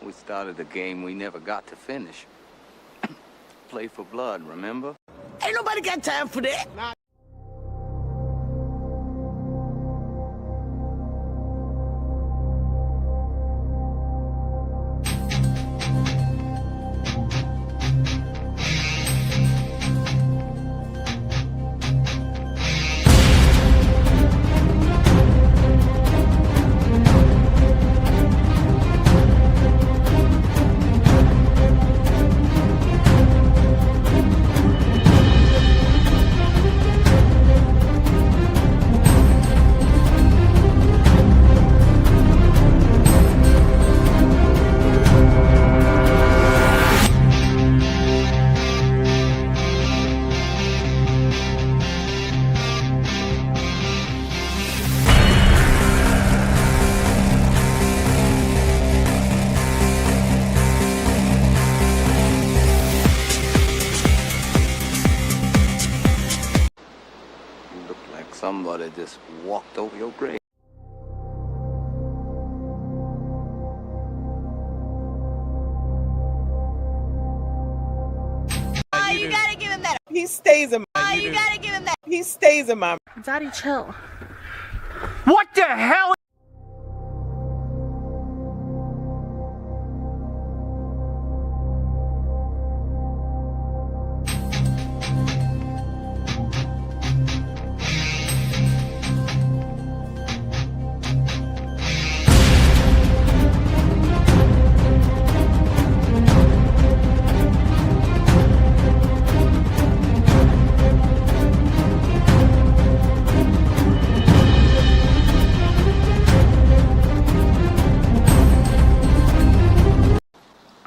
We started a game we never got to finish. Play for blood, remember? Ain't nobody got time for that. Somebody just walked over your grave. Oh, you gotta give him that. He stays in my. Oh, you gotta give him that. He stays in my. Daddy, chill. What the hell?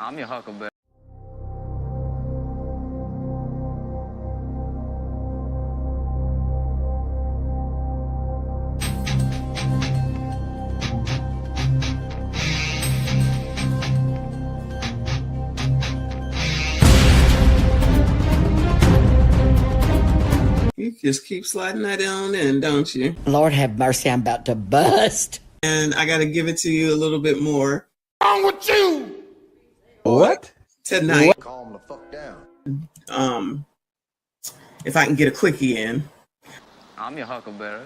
I'm your huckleberry. You just keep sliding that on in, don't you? Lord have mercy, I'm about to bust. And I got to give it to you a little bit more. What's wrong with you? What? Tonight. What? Calm the fuck down. If I can get a quickie in. I'm your huckleberry.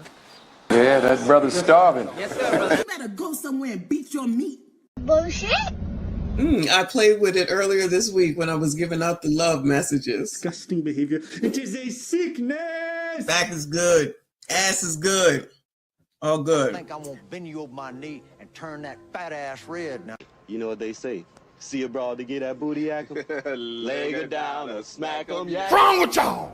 Yeah, that brother's starving. Yes, sir, brother. You better go somewhere and beat your meat. Bullshit. I played with it earlier this week when I was giving out the love messages. Disgusting behavior. It is a sickness. Back is good. Ass is good. All I good. think I won't bend you over my knee and turn that fat ass red now. You know what they say? See a broad to get that booty yak 'em, leg her down or smack 'em, yeah. What's wrong with y'all?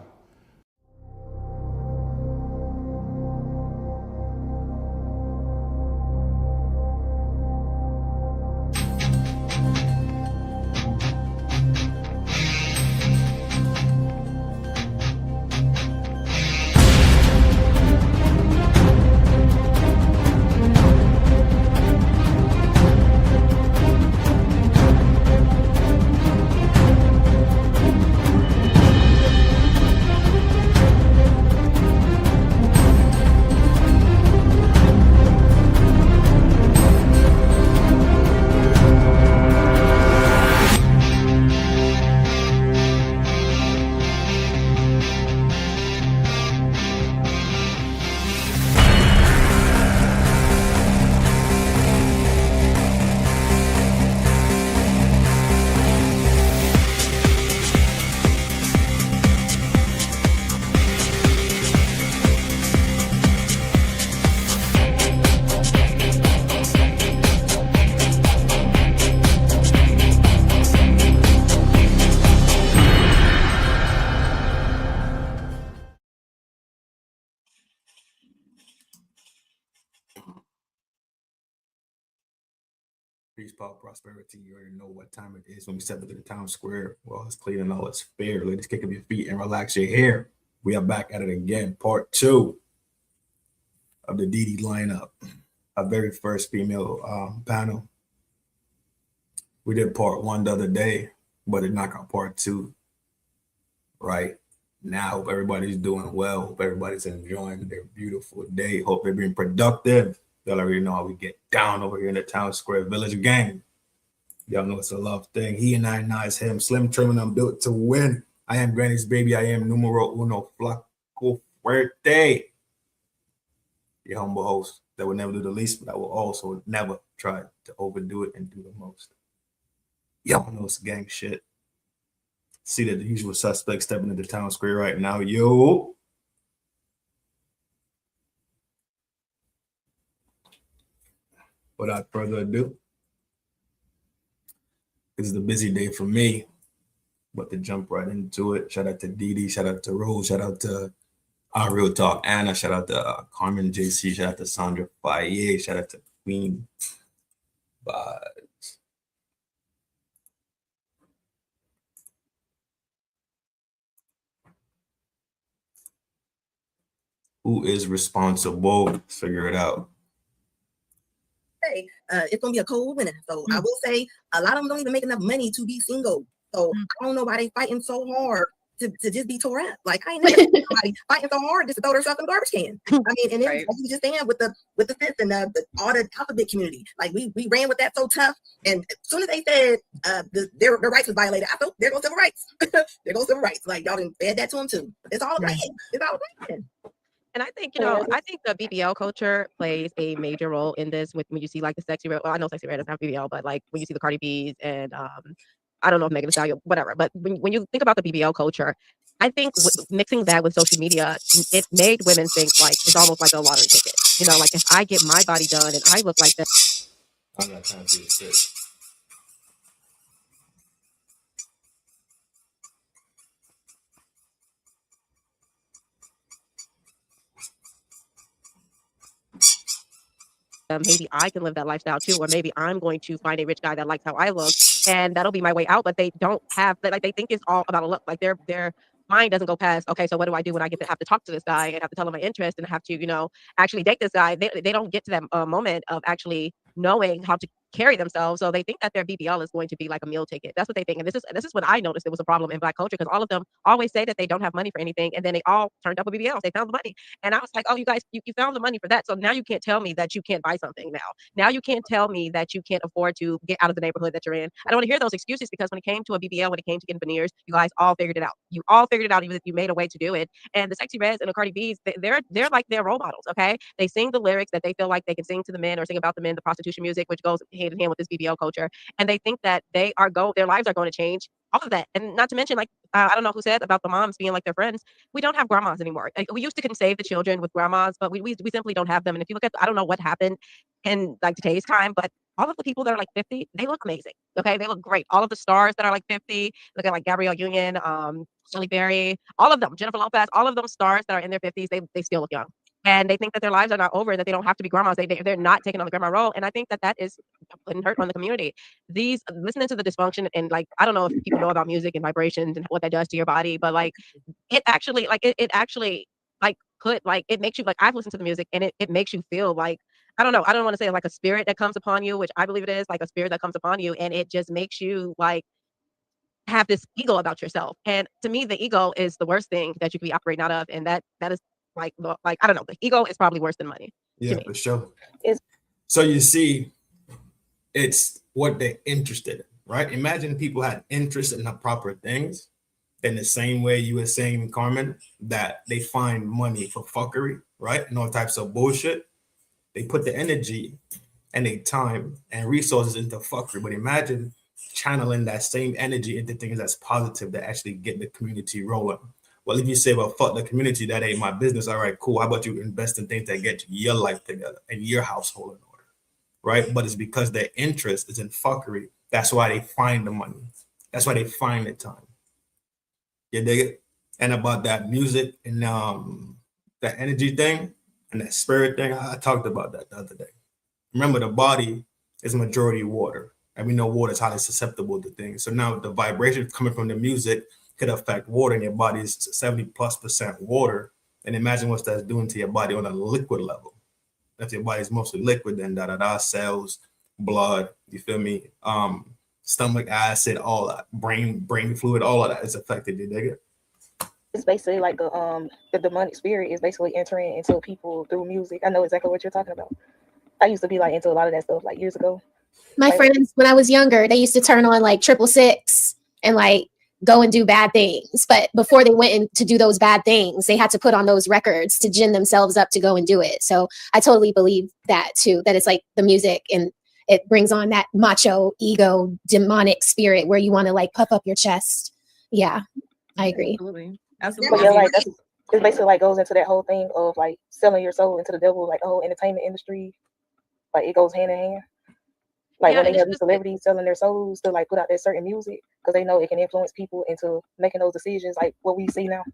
Peace, power, prosperity. You already know what time it is when we step into the town square. Well, it's clean and all it's fair. Ladies, kick up your feet and relax your hair. We are back at it again. Part 2 of the Dee Dee lineup. Our very first female panel. We did part 1 the other day, but it knocked out part 2 right now. Hope everybody's doing well. Hope everybody's enjoying their beautiful day. Hope they're being productive. Y'all already know how we get down over here in the town square village gang. Y'all know it's a love thing. He and I is him. Slim Trim and I'm built to win. I am Granny's baby. I am numero uno flaco fuerte. Your humble host that will never do the least, but I will also never try to overdo it and do the most. Y'all know it's gang shit. See that the usual suspect stepping into town square right now. Yo. Without further ado, this is a busy day for me, but to jump right into it, shout out to Dee Dee, shout out to Rose, shout out to Real Talk Anna, shout out to Carmen JC, shout out to Sandra Faye, shout out to Queen Vibes. Who is responsible? Figure it out. Say it's gonna be a cold winter, so I will say a lot of them don't even make enough money to be single. So I don't know why they fighting so hard to just be tore up. Like I ain't never seen somebody fighting so hard just to throw themselves in the garbage can. I mean, and then like you just saying with the fifth and all the alphabet community, like we ran with that so tough. And as soon as they said their rights was violated, I thought there goes civil rights. There goes civil rights. Like y'all didn't add that to them too. It's all right. It's all right. And I think, you know, I think the BBL culture plays a major role in this with when you see like the sexy red. Well, I know sexy red doesn't have BBL, but like when you see the Cardi B's and I don't know if Megan Thee Stallion, whatever. But when you think about the BBL culture, I think mixing that with social media, it made women think like it's almost like a lottery ticket. You know, like if I get my body done and I look like this. I'm not trying to be sick. Maybe I can live that lifestyle too, or maybe I'm going to find a rich guy that likes how I look, and that'll be my way out. But they don't have that. Like they think it's all about a look. Like their mind doesn't go past. Okay, so what do I do when I get to have to talk to this guy and have to tell him my interest and have to, you know, actually date this guy? They don't get to that moment of actually knowing how to carry themselves. So they think that their BBL is going to be like a meal ticket. That's what they think. And this is what I noticed it was a problem in Black culture, because all of them always say that they don't have money for anything, and then they all turned up with BBLs. They found the money. And I was like, oh, you guys, you found the money for that. So now you can't tell me that you can't buy something now. Now you can't tell me that you can't afford to get out of the neighborhood that you're in. I don't want to hear those excuses, because when it came to a BBL, when it came to getting veneers, you guys all figured it out. You all figured it out. You made a way to do it. And the Sexy Reds and the Cardi B's, they're like their role models. Okay, they sing the lyrics that they feel like they can sing to the men or sing about the men, the prostitution music, which goes hand in hand with this BBL culture. And they think that their lives are going to change. All of that. And not to mention, like, I don't know who said about the moms being like their friends. We don't have grandmas anymore. Like, we used to save the children with grandmas, but we simply don't have them. And if you look at, I don't know what happened in like today's time, but all of the people that are like 50, they look amazing. Okay. They look great. All of the stars that are like 50, look at like Gabrielle Union, Halle Berry, all of them, Jennifer Lopez, all of them stars that are in their 50s, they still look young. And they think that their lives are not over, that they don't have to be grandmas. They're not taking on the grandma role. And I think that is putting hurt on the community. Listening to the dysfunction, and like, I don't know if people know about music and vibrations and what that does to your body, but like it actually like it makes you, like, I've listened to the music and it makes you feel like, I don't know, I don't want to say like a spirit that comes upon you, which I believe it is, like a spirit that comes upon you, and it just makes you like have this ego about yourself. And to me, the ego is the worst thing that you can be operating out of. And that is like I don't know, the ego is probably worse than money. Yeah, for sure. So you see, it's what they're interested in, right? Imagine people had interest in the proper things, in the same way you were saying, Carmen, that they find money for fuckery, right? And all types of bullshit. They put the energy and their time and resources into fuckery. But imagine channeling that same energy into things that's positive, that actually get the community rolling. Well, if you say, well, fuck the community, that ain't my business. All right, cool. How about you invest in things that get your life together and your household in order, right? But it's because their interest is in fuckery. That's why they find the money. That's why they find the time. You dig it? And about that music and that energy thing and that spirit thing, I talked about that the other day. Remember, the body is majority water. And we know water is highly susceptible to things. So now the vibration coming from the music could affect water, and your body is 70+% water. And imagine what that's doing to your body on a liquid level. If your body is mostly liquid, then cells, blood, you feel me? Stomach acid, all that, brain fluid, all of that is affected. You dig it? It's basically like the demonic spirit is basically entering into people through music. I know exactly what you're talking about. I used to be like into a lot of that stuff like years ago. My friends, when I was younger, they used to turn on like 666 and like go and do bad things. But before they went in to do those bad things, they had to put on those records to gin themselves up to go and do it. So I totally believe that too, that it's like the music and it brings on that macho, ego, demonic spirit where you want to like puff up your chest. Yeah, I agree. Absolutely. But yeah, like it basically like goes into that whole thing of like selling your soul into the devil, like the whole entertainment industry. Like it goes hand in hand. Like when they have these celebrities selling their souls to like put out their certain music because they know it can influence people into making those decisions, like what we see now.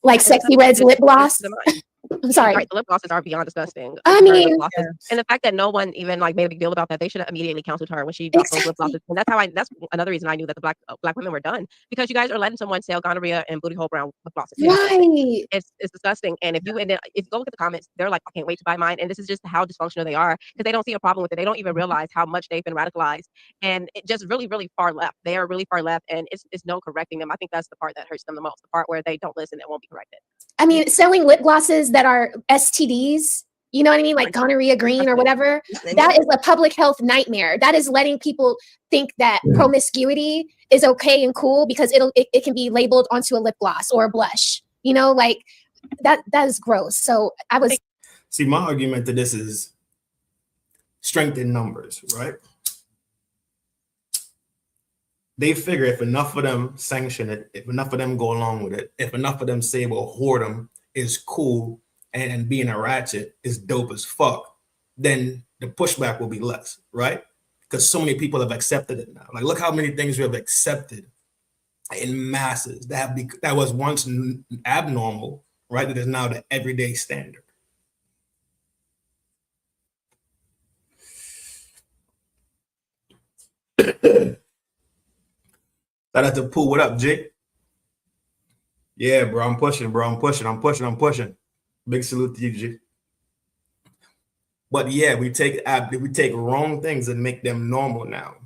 Like Sexy Red's lip gloss. I'm sorry. Right, the lip glosses are beyond disgusting. I mean, and the fact that no one even like made a big deal about that, they should have immediately counseled her when she dropped those lip glosses. And that's another reason I knew that the black women were done, because you guys are letting someone sell gonorrhea and booty hole brown lip glosses. Right. It's disgusting. And if you go look at the comments, they're like, I can't wait to buy mine. And this is just how dysfunctional they are, because they don't see a problem with it. They don't even realize how much they've been radicalized, and it just really, really far left. They are really far left, and it's no correcting them. I think that's the part that hurts them the most, the part where they don't listen and won't be corrected. I mean, selling lip glosses that are STDs, you know what I mean? Like gonorrhea green or whatever. That is a public health nightmare. That is letting people think that promiscuity is okay and cool because it can be labeled onto a lip gloss or a blush. You know, like that is gross. So see, my argument to this is strength in numbers, right? They figure if enough of them sanction it, if enough of them go along with it, if enough of them say, well, whoredom is cool and being a ratchet is dope as fuck, then the pushback will be less, right? Because so many people have accepted it now. Like, look how many things we have accepted in masses that was once abnormal, right? That is now the everyday standard. Shout out to Pooh. What up, Jake? Yeah, bro. I'm pushing, bro. I'm pushing. Big salute to you, Jake. But yeah, we take wrong things and make them normal now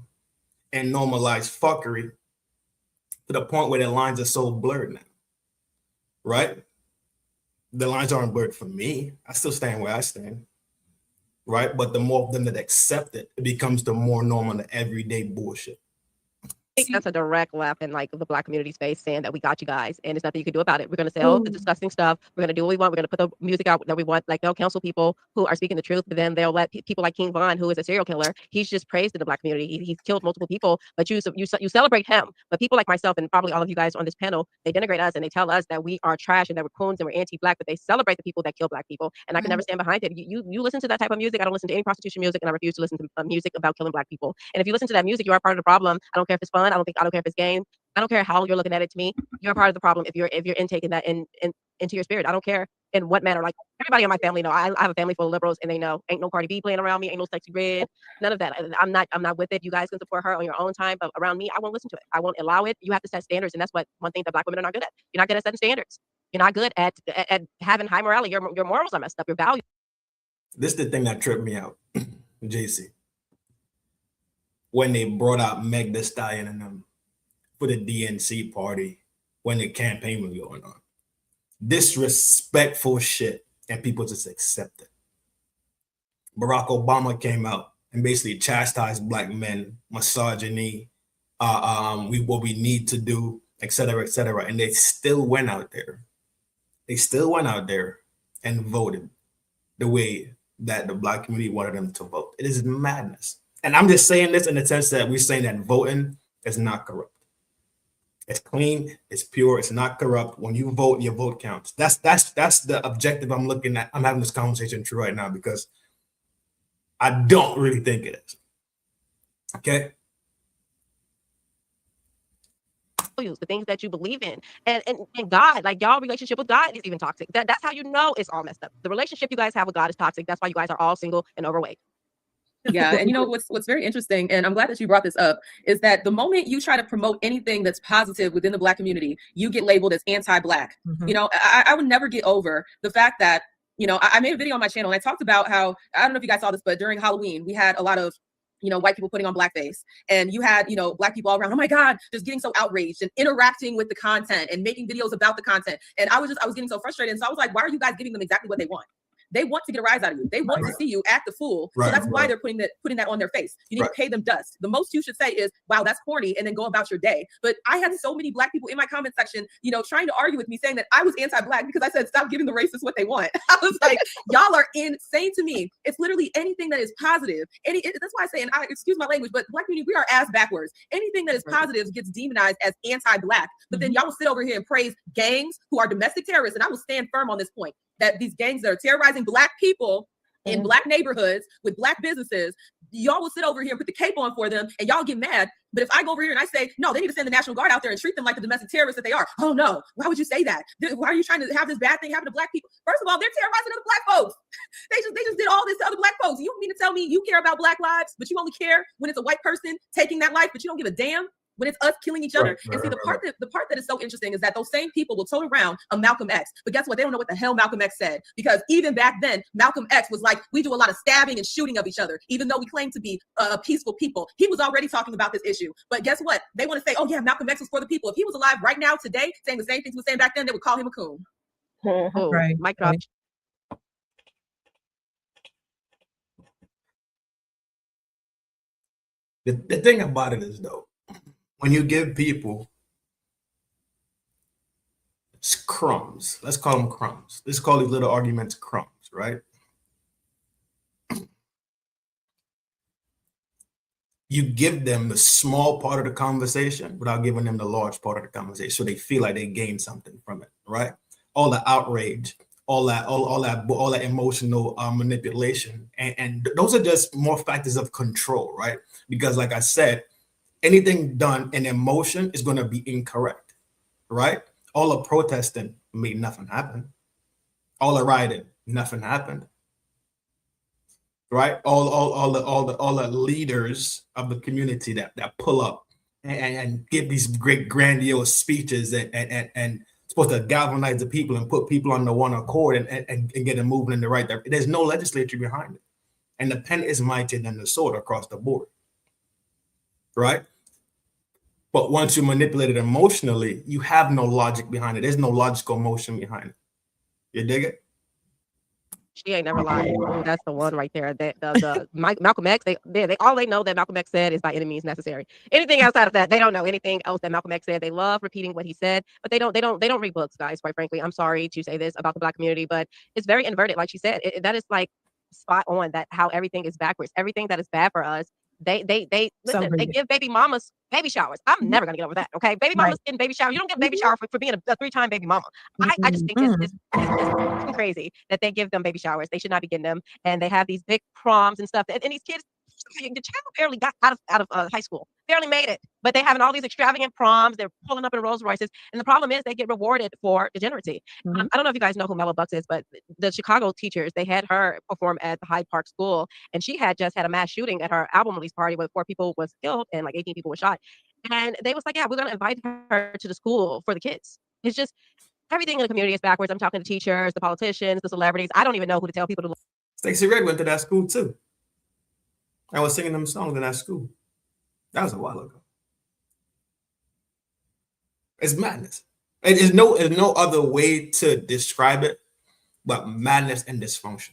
and normalize fuckery to the point where the lines are so blurred now. Right? The lines aren't blurred for me. I still stand where I stand. Right? But the more of them that accept it, it becomes the more normal, the everyday bullshit. That's a direct left in like the black community space saying that we got you guys and there's nothing you can do about it. We're going to say, oh, the disgusting stuff. We're going to do what we want. We're going to put the music out that we want. Like they'll counsel people who are speaking the truth, but then they'll let people like King Von, who is a serial killer. He's just praised in the black community. He's killed multiple people, but you celebrate him. But people like myself and probably all of you guys on this panel, they denigrate us and they tell us that we are trash and that we're coons and we're anti-black, but they celebrate the people that kill black people. And I can never stand behind it. You listen to that type of music. I don't listen to any prostitution music, and I refuse to listen to music about killing black people. And if you listen to that music, you are part of the problem. I don't care if it's fun. I don't care if it's gay. I don't care how you're looking at it. To me, you're part of the problem if you're intaking that into your spirit. I don't care in what manner. Like everybody in my family know. I have a family full of liberals, and they know ain't no Cardi B playing around me, ain't no Sexy Red, none of that. I'm not with it. You guys can support her on your own time, but around me, I won't listen to it. I won't allow it. You have to set standards, and that's one thing that black women are not good at. You're not good at setting standards. You're not good at having high morality. Your morals are messed up. Your values. This is the thing that tripped me out, JC. When they brought out Meg Thee Stallion and them for the DNC party when the campaign was going on. Disrespectful shit, and people just accept it. Barack Obama came out and basically chastised black men, misogyny, what we need to do, et cetera, and they still went out there. And voted the way that the black community wanted them to vote. It is madness. And I'm just saying this in the sense that we're saying that voting is not corrupt. It's clean, it's pure, it's not corrupt. When you vote, your vote counts. That's the objective I'm looking at. I'm having this conversation through right now because I don't really think it is. Okay. The things that you believe in and God, like y'all relationship with God is even toxic. That's how you know it's all messed up. The relationship you guys have with God is toxic. That's why you guys are all single and overweight. Yeah, and you know what's very interesting, and I'm glad that you brought this up, is that the moment you try to promote anything that's positive within the black community, you get labeled as anti-black. You know, I would never get over the fact that, you know, I made a video on my channel and I talked about how, I don't know if you guys saw this, but during Halloween, we had a lot of, you know, white people putting on blackface, and you had, you know, black people all around, oh my God, just getting so outraged and interacting with the content and making videos about the content. And I was getting so frustrated. And so I was like, why are you guys giving them exactly what they want? They want to get a rise out of you. They want to see you act a fool. So that's why they're putting that on their face. You need to pay them dust. The most you should say is, wow, that's corny, and then go about your day. But I had so many Black people in my comment section, you know, trying to argue with me, saying that I was anti-Black because I said, stop giving the racists what they want. I was like, y'all are insane to me. It's literally anything that is positive. That's why I say, and excuse my language, but Black community, we are ass backwards. Anything that is positive gets demonized as anti-Black. But then y'all will sit over here and praise gangs who are domestic terrorists. And I will stand firm on this point, that these gangs that are terrorizing Black people in Black neighborhoods with Black businesses, y'all will sit over here and put the cape on for them, and y'all get mad. But if I go over here and I say, no, they need to send the National Guard out there and treat them like the domestic terrorists that they are. Oh no, why would you say that? Why are you trying to have this bad thing happen to Black people? First of all, they're terrorizing other Black folks. They just did all this to other Black folks. You don't mean to tell me you care about Black lives, but you only care when it's a white person taking that life, but you don't give a damn when it's us killing each other. And see, the part that is so interesting is that those same people will tote around a Malcolm X, but guess what? They don't know what the hell Malcolm X said, because even back then, Malcolm X was like, we do a lot of stabbing and shooting of each other, even though we claim to be peaceful people. He was already talking about this issue, but guess what? They want to say, oh yeah, Malcolm X was for the people. If he was alive right now today, saying the same things he was saying back then, they would call him a coon. Oh, mic drop. The thing about it is, though, when you give people crumbs, let's call them crumbs. Let's call these little arguments crumbs, right? You give them the small part of the conversation without giving them the large part of the conversation, so they feel like they gain something from it, right? All the outrage, all that emotional manipulation, and those are just more factors of control, right? Because, like I said, anything done in emotion is going to be incorrect, right? All the protesting made nothing happen. All the rioting, nothing happened, right? All the leaders of the community that pull up and give these great grandiose speeches and supposed to galvanize the people and put people on the one accord and get them moving in the right direction. There's no legislature behind it, and the pen is mightier than the sword across the board. Right? But once you manipulate it emotionally, you have no logic behind it. There's no logical emotion behind it. You dig it? She ain't never lied. Oh, that's the one right there. Malcolm X, they all they know that Malcolm X said is by any means necessary. Anything outside of that, they don't know anything else that Malcolm X said. They love repeating what he said, but they don't read books, guys, quite frankly. I'm sorry to say this about the Black community, but it's very inverted, like she said. That is like spot on, that how everything is backwards. Everything that is bad for us, they listen, they give baby mamas baby showers. I'm never gonna get over that. Okay, baby mamas getting baby showers. You don't get a baby shower for being a 3-time baby mama. I just think it's crazy that they give them baby showers. They should not be getting them, and they have these big proms and stuff. And these kids, the child barely got out of high school, barely made it, but they having all these extravagant proms. They're pulling up in Rolls Royces, and the problem is they get rewarded for degeneracy. I don't know if you guys know who Melba Bucks is, but the Chicago teachers, they had her perform at the Hyde Park School, and she had just had a mass shooting at her album release party where 4 people was killed and like 18 people were shot. And they was like, yeah, we're gonna invite her to the school for the kids. It's just everything in the community is backwards. I'm talking to teachers, the politicians, the celebrities. I don't even know who to tell people to. Stacey Red went to that school too. I was singing them songs in that school. That was a while ago. It's madness. There's no other way to describe it but madness and dysfunction.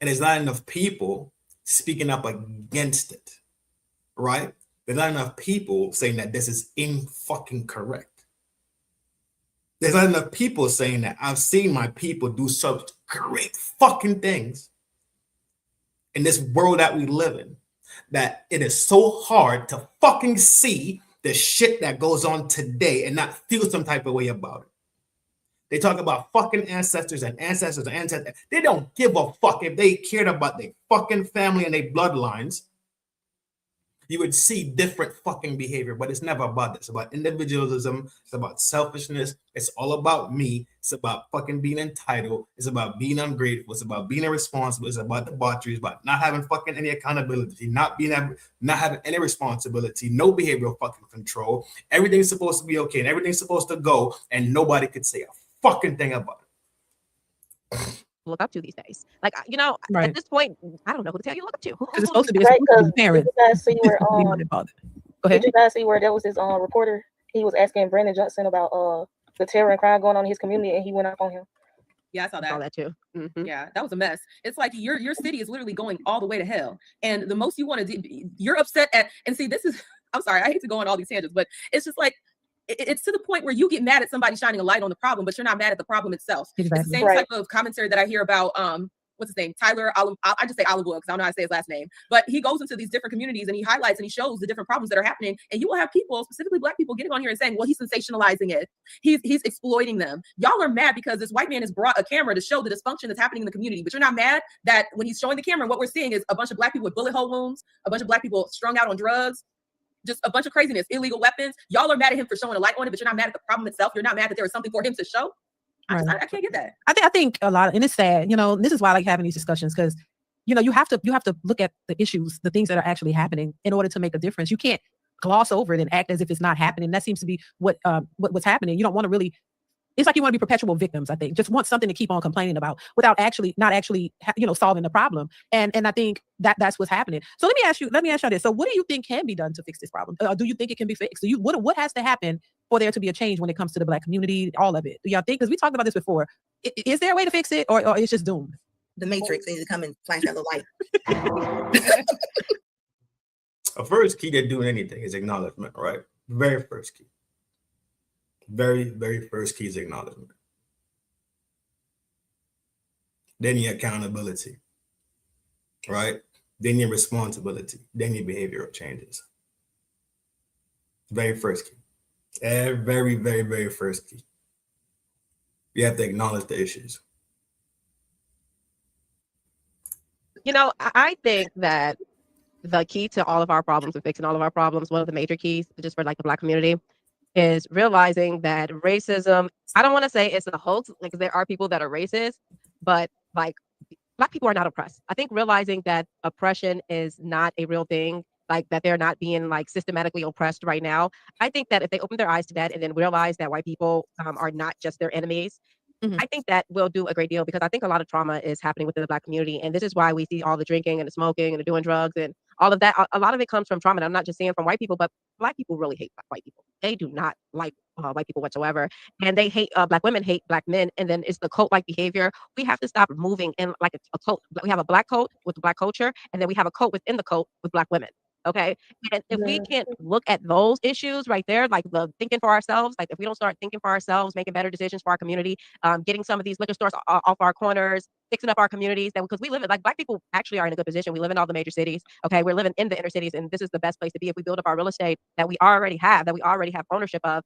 And there's not enough people speaking up against it, right? There's not enough people saying that this is fucking correct. There's not enough people saying that I've seen my people do such great fucking things in this world that we live in, that it is so hard to fucking see the shit that goes on today and not feel some type of way about it. They talk about fucking ancestors and ancestors and ancestors. They don't give a fuck. If they cared about their fucking family and their bloodlines, you would see different fucking behavior, but it's never about this. It's about individualism. It's about selfishness. It's all about me. It's about fucking being entitled. It's about being ungrateful. It's about being irresponsible. It's about debauchery. It's about not having fucking any accountability, not having any responsibility, no behavioral fucking control. Everything's supposed to be okay and everything's supposed to go, and nobody could say a fucking thing about it. Look up to these days, like at this point, I don't know who to tell you to look up to. It's supposed to be right, a parent. Did you guys see where Go ahead. Did you guys see where there was this reporter? He was asking Brandon Johnson about the terror and crime going on in his community, and he went up on him. Yeah, I saw that. that too. Yeah, that was a mess. It's like your city is literally going all the way to hell, and the most you want to do, you're upset at. And see, this is, I'm sorry, I hate to go on all these tangents, but it's just like it's to the point where you get mad at somebody shining a light on the problem, but you're not mad at the problem itself. Exactly. It's the same type of commentary that I hear about what's his name? Tyler, I just say Oliver because I don't know how to say his last name, but he goes into these different communities and he highlights and he shows the different problems that are happening. And you will have people, specifically Black people, getting on here and saying, well, he's sensationalizing it. He's exploiting them. Y'all are mad because this white man has brought a camera to show the dysfunction that's happening in the community. But you're not mad that when he's showing the camera, what we're seeing is a bunch of Black people with bullet hole wounds, a bunch of Black people strung out on drugs, just a bunch of craziness, illegal weapons. Y'all are mad at him for showing a light on it, but you're not mad at the problem itself. You're not mad that there was something for him to show. Right. I can't get that. I think a lot of, and it's sad, this is why I like having these discussions, because you have to look at the issues, the things that are actually happening in order to make a difference. You can't gloss over it and act as if it's not happening. That seems to be what's happening. You don't want to really, it's like you want to be perpetual victims, I think. Just want something to keep on complaining about without not actually solving the problem. And I think that's what's happening. So let me ask you this. So what do you think can be done to fix this problem? Do you think it can be fixed? What has to happen for there to be a change when it comes to the Black community, all of it? Do y'all think, because we talked about this before, is there a way to fix it or it's just doomed? The Matrix needs to come and flash that little light. A first key to doing anything is acknowledgement, right? Very first key. Very, very first key is acknowledgement. Then your accountability, right? Then your responsibility. Then your behavioral changes. Very first key. Very, very, very first key. You have to acknowledge the issues. I think that the key to all of our problems and fixing all of our problems, one of the major keys, just for like the Black community, is realizing that racism, I don't want to say it's a hoax, because there are people that are racist, but like Black people are not oppressed. I think realizing that oppression is not a real thing, like that they're not being like systematically oppressed right now. I think that if they open their eyes to that and then realize that white people are not just their enemies, I think that will do a great deal, because I think a lot of trauma is happening within the Black community. And this is why we see all the drinking and the smoking and the doing drugs and all of that. A lot of it comes from trauma. And I'm not just saying from white people, but Black people really hate white people. They do not like white people whatsoever. And they hate, Black women hate Black men. And then it's the cult-like behavior. We have to stop moving in like a cult. We have a Black cult with Black culture, and then we have a cult within the cult with Black women. Okay. And if we can't look at those issues right there, like the thinking for ourselves, like if we don't start thinking for ourselves, making better decisions for our community, getting some of these liquor stores off our corners, fixing up our communities, because we live in, like, Black people actually are in a good position. We live in all the major cities. Okay. We're living in the inner cities, and this is the best place to be. If we build up our real estate that we already have ownership of,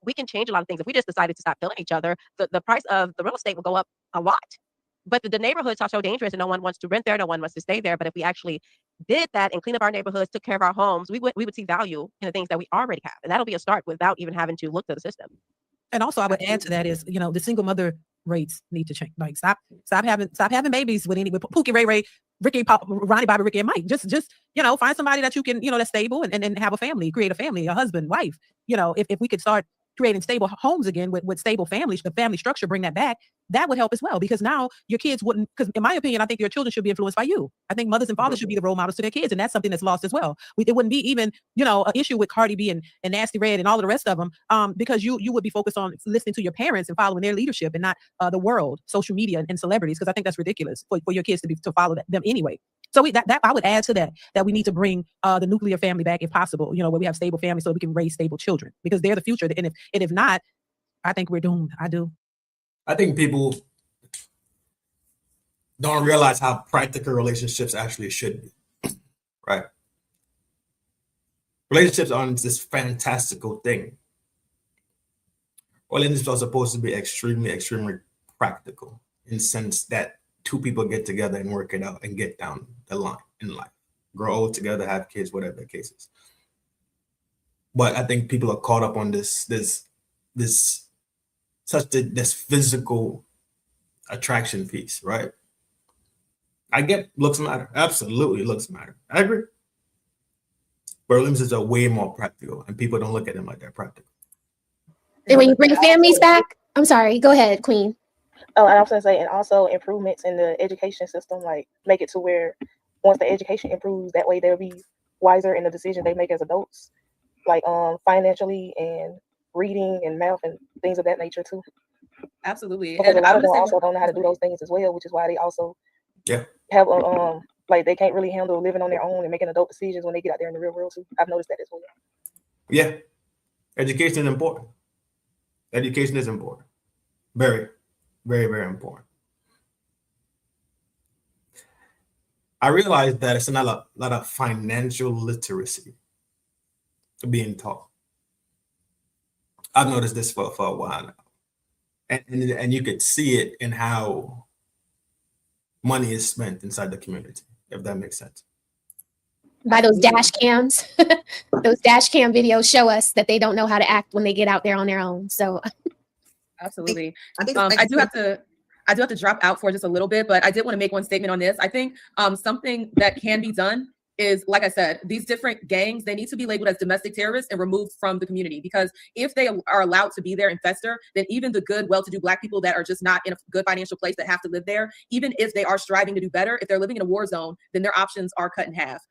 we can change a lot of things. If we just decided to stop killing each other, the price of the real estate will go up a lot. But the neighborhoods are so dangerous and no one wants to rent there. No one wants to stay there. But if we actually did that and clean up our neighborhoods, took care of our homes, we would see value in the things that we already have. And that'll be a start without even having to look to the system. And also I would add to that is, the single mother rates need to change. Like stop having babies with Pookie, Ray Ray, Ricky, Pop, Ronnie, Bobby, Ricky, and Mike. Just find somebody that you can, that's stable and have a family, create a family, a husband, wife. If we could start creating stable homes again with stable families, the family structure, bring that back, that would help as well. Because now your kids wouldn't, because in my opinion, I think your children should be influenced by you. I think mothers and fathers should be the role models to their kids. And that's something that's lost as well. It wouldn't be even, an issue with Cardi B and Nasty Red and all of the rest of them, because you would be focused on listening to your parents and following their leadership and not the world, social media and celebrities, because I think that's ridiculous for your kids to follow them anyway. So that I would add to that we need to bring the nuclear family back if possible, where we have stable families so we can raise stable children, because they're the future. And if not, I think we're doomed. I do. I think people don't realize how practical relationships actually should be, right? Relationships aren't this fantastical thing. Relationships are supposed to be extremely, extremely practical in the sense that two people get together and work it out and get down the line in life, grow old together, have kids, whatever the case is. But I think people are caught up on this physical attraction piece, right? I get looks matter. Absolutely, looks matter. I agree. But relationships are way more practical, and people don't look at them like they're practical. And when you bring families back, I'm sorry, go ahead, Queen. Oh, and I was gonna say, and also improvements in the education system, like make it to where once the education improves, that way they'll be wiser in the decision they make as adults, like financially and reading and math and things of that nature too. Absolutely. Because And a lot I'm of them gonna say, also don't know how to do those things as well, which is why they also Yeah. have like they can't really handle living on their own and making adult decisions when they get out there in the real world too. I've noticed that as well. Yeah. Education is important. Education is important. Very, very, very important. I realized that it's not a lot of financial literacy being taught. I've noticed this for a while now. And you could see it in how money is spent inside the community, if that makes sense. By those dash cams. Those dash cam videos show us that they don't know how to act when they get out there on their own. So absolutely. I think I do have to drop out for just a little bit, but I did want to make one statement on this. I think something that can be done is, like I said, these different gangs, they need to be labeled as domestic terrorists and removed from the community, because if they are allowed to be there and fester, then even the good, well-to-do Black people that are just not in a good financial place that have to live there, even if they are striving to do better, if they're living in a war zone, then their options are cut in half.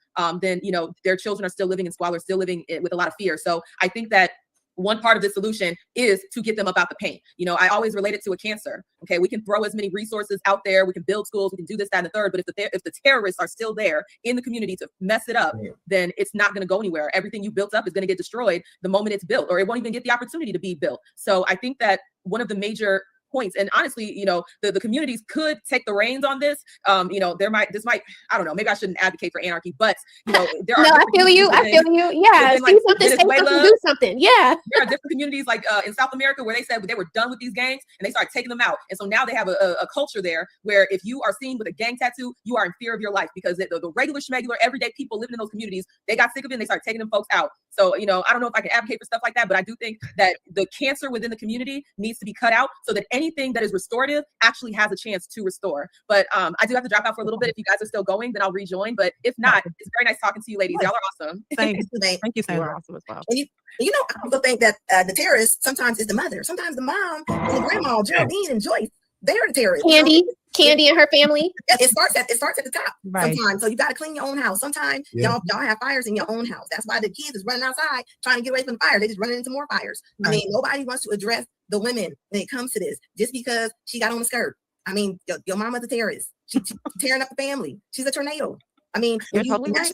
Then, you know, their children are still living in squalor, still living with a lot of fear. So I think that one part of the solution is to get them about the pain. You know, I always relate it to a cancer. Okay, we can throw as many resources out there, we can build schools, we can do this, that, and the third. But if the terrorists are still there in the community to mess it up, then it's not going to go anywhere. Everything you built up is going to get destroyed the moment it's built, or it won't even get the opportunity to be built. So I think that one of the major points, and honestly, you know, the communities could take the reins on this. You know, this might, I don't know, maybe I shouldn't advocate for anarchy, but you know, there are no, I feel you. Yeah, like see something, say something, do something. Yeah. There are different communities like in South America where they said they were done with these gangs and they started taking them out. And so now they have a culture there where if you are seen with a gang tattoo, you are in fear of your life, because the regular schmegular, everyday people living in those communities, they got sick of it and they started taking them folks out. So, you know, I don't know if I can advocate for stuff like that, but I do think that the cancer within the community needs to be cut out so that anything that is restorative actually has a chance to restore. But I do have to drop out for a little bit. If you guys are still going, then I'll rejoin. But if not, it's very nice talking to you ladies. Y'all are awesome. Thank you, Sandra. You are awesome as well. And you know, I also think that the terrorist sometimes is the mother. Sometimes the mom and the grandma, Geraldine and Joyce, they're the terrorists. Candy and her family. Yeah, it starts at the top. Right. Sometimes, so you got to clean your own house. Sometimes y'all have fires in your own house. That's why the kids is running outside trying to get away from the fire. They just running into more fires. Right. I mean, nobody wants to address the women when it comes to this. Just because she got on a skirt, I mean, your mama's a terrorist. She's tearing up the family. She's a tornado. I mean, when that's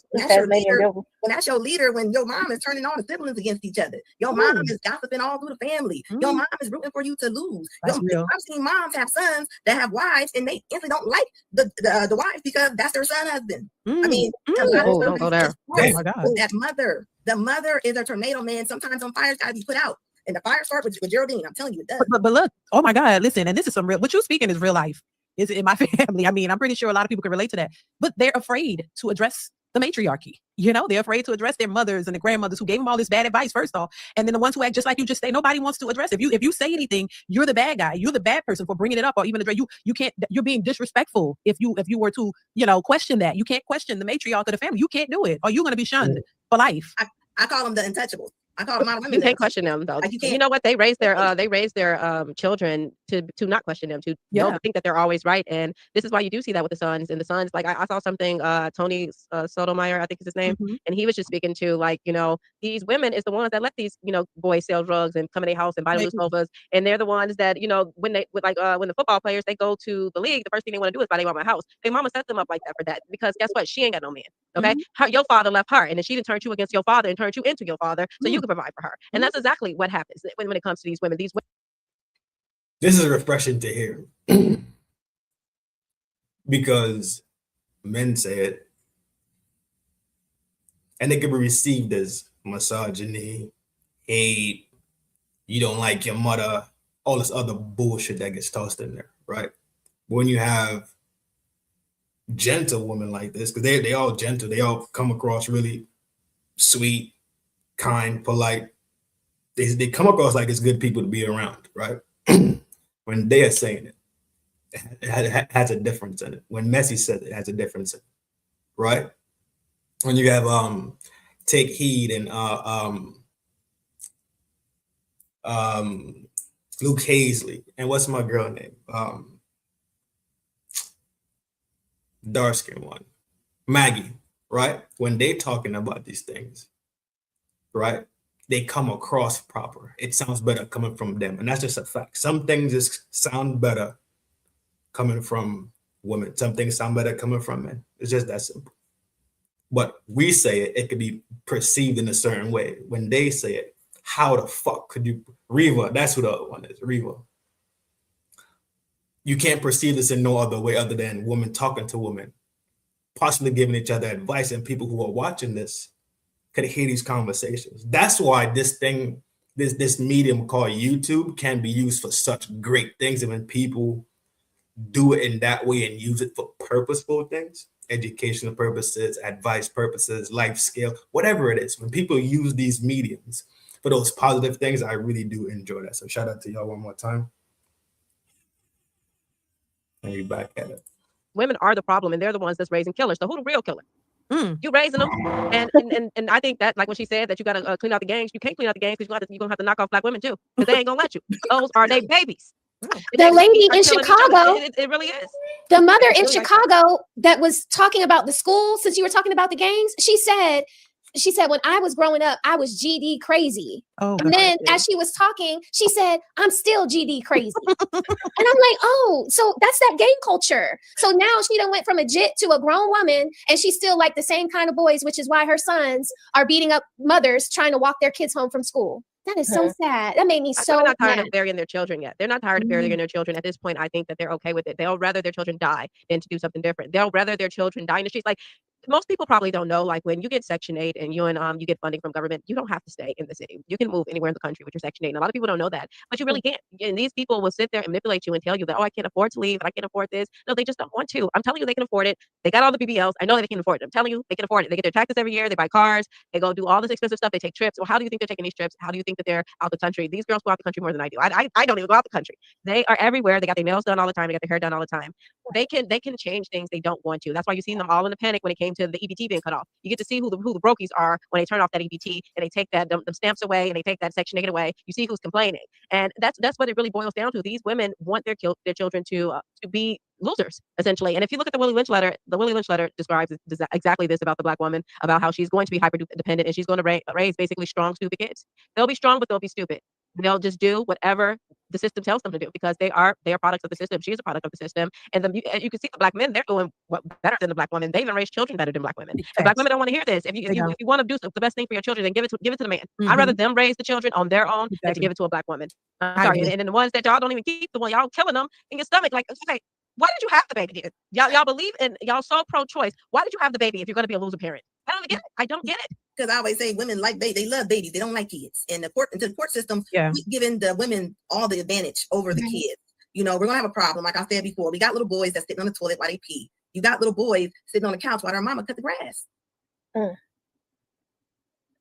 your leader, when your mom is turning all the siblings against each other, your mom is gossiping all through the family. Your mom is rooting for you to lose. I've seen moms have sons that have wives, and they instantly don't like the wives because that's their son husband. I mean, don't go there. Oh my God. That mother, the mother is a tornado, man. Sometimes on fires gotta be put out, and the fire starts with Geraldine. I'm telling you, it does. But look, oh my God, listen, and this is some real. What you speaking is real life. Is in my family. I mean, I'm pretty sure a lot of people can relate to that, but they're afraid to address the matriarchy. You know, they're afraid to address their mothers and the grandmothers who gave them all this bad advice first off, and then the ones who act just like you just say. Nobody wants to address it. If you say anything, you're the bad guy. You're the bad person for bringing it up, or even address you can't. You're being disrespectful if you were to question that. You can't question the matriarch of the family. You can't do it, or you're going to be shunned for life. I call them the untouchables. I call them out of women. You can't question them though. You know what? They raise their children to not question them, to think that they're always right. And this is why you do see that with the sons. And the sons, like I saw something, Tony Sotomayor, I think is his name, and he was just speaking to, like, these women is the ones that let these boys sell drugs and come in their house and buy loose sofas, and they're the ones that when the football players, they go to the league, the first thing they want to do is buy their mama house. Their mama set them up like that for that, because guess what? She ain't got no man. Okay, your father left her, and then she didn't turn you against your father and turned you into your father, so you can provide for her. And that's exactly what happens when it comes to these women. This is refreshing to hear because men say it and it can be received as misogyny, hate, you don't like your mother, all this other bullshit that gets tossed in there, right? But when you have gentle women like this, because they all gentle, they all come across really sweet, kind, polite. They come across like it's good people to be around, right? When they are saying it has a difference in it. When Messi says it has a difference in it, right? When you have Take Heed and Luke Hazley, and what's my girl name? Dark skin one, Maggie, right? When they talking about these things, right? they come across proper. It sounds better coming from them. And that's just a fact. Some things just sound better coming from women. Some things sound better coming from men. It's just that simple. But we say it, it could be perceived in a certain way. When they say it, how the fuck could you? Reva, that's who the other one is, Reva. You can't perceive this in no other way other than women talking to women, possibly giving each other advice, and people who are watching this could hear these conversations. That's why this thing, this medium called YouTube can be used for such great things. And when people do it in that way and use it for purposeful things, educational purposes, advice purposes, life skill, whatever it is, when people use these mediums for those positive things, I really do enjoy that. So shout out to y'all one more time. And we back at it. Women are the problem, and they're the ones that's raising killers. So who the real killer? You raising them, and I think that, like when she said that you got to clean out the gangs, you can't clean out the gangs because you're gonna have to knock off black women too, because they ain't gonna let you. Those are their babies. The lady in Chicago, it really is. The mother in Chicago that was talking about the school, since you were talking about the gangs, she said, when I was growing up, I was GD crazy. And then as she was talking, she said, I'm still GD crazy. And I'm like, oh, so that's that gang culture. So now she done went from a jit to a grown woman, and she's still like the same kind of boys, which is why her sons are beating up mothers trying to walk their kids home from school. That is so sad. That made me so They're not tired mad. of burying their children yet. They're not tired of burying their children. At this point, I think that they're okay with it. They'll rather their children die than to do something different. They'll rather their children die in the streets. Like, most people probably don't know, like when you get Section 8 and you get funding from government, you don't have to stay in the city. You can move anywhere in the country with your Section 8. And a lot of people don't know that, but you really can't. And these people will sit there and manipulate you and tell you that, oh, I can't afford to leave, and I can't afford this. No, they just don't want to. I'm telling you, they can afford it. They got all the BBLs. I know they can afford it. I'm telling you, they can afford it. They get their taxes every year. They buy cars. They go do all this expensive stuff. They take trips. Well, how do you think they're taking these trips? How do you think that they're out the country? These girls go out the country more than I do. I don't even go out the country. They are everywhere. They got their nails done all the time. They got their hair done all the time. They can change things they don't want to. That's why you seen them all in a panic when it came to the EBT being cut off. You get to see who the brokies are when they turn off that EBT and they take them stamps away and they take that Section 8 away. You see who's complaining, and that's what it really boils down to. These women want their children to be losers, essentially. And if you look at the Willie Lynch letter describes exactly this about the black woman, about how she's going to be hyper dependent and she's going to raise basically strong, stupid kids. They'll be strong, but they'll be stupid. They'll just do whatever the system tells them to do because they are products of the system. She's a product of the system. And you can see the black men, they're doing better than the black women. They even raise children better than black women. The black women don't want to hear this. If you want to do the best thing for your children, then give it to the man. I'd rather them raise the children on their own than to give it to a black woman. Sorry. And then the ones that y'all don't even keep, the one y'all killing them in your stomach. Like, okay, why did you have the baby? Y'all believe in, y'all so pro-choice. Why did you have the baby if you're going to be a loser parent? I don't get it. I don't get it. Because I always say women like they love babies. They don't like kids. And the court system, keep giving the women all the advantage over the kids. You know, we're gonna have a problem. Like I said before, we got little boys that sitting on the toilet while they pee. You got little boys sitting on the couch while their mama cut the grass.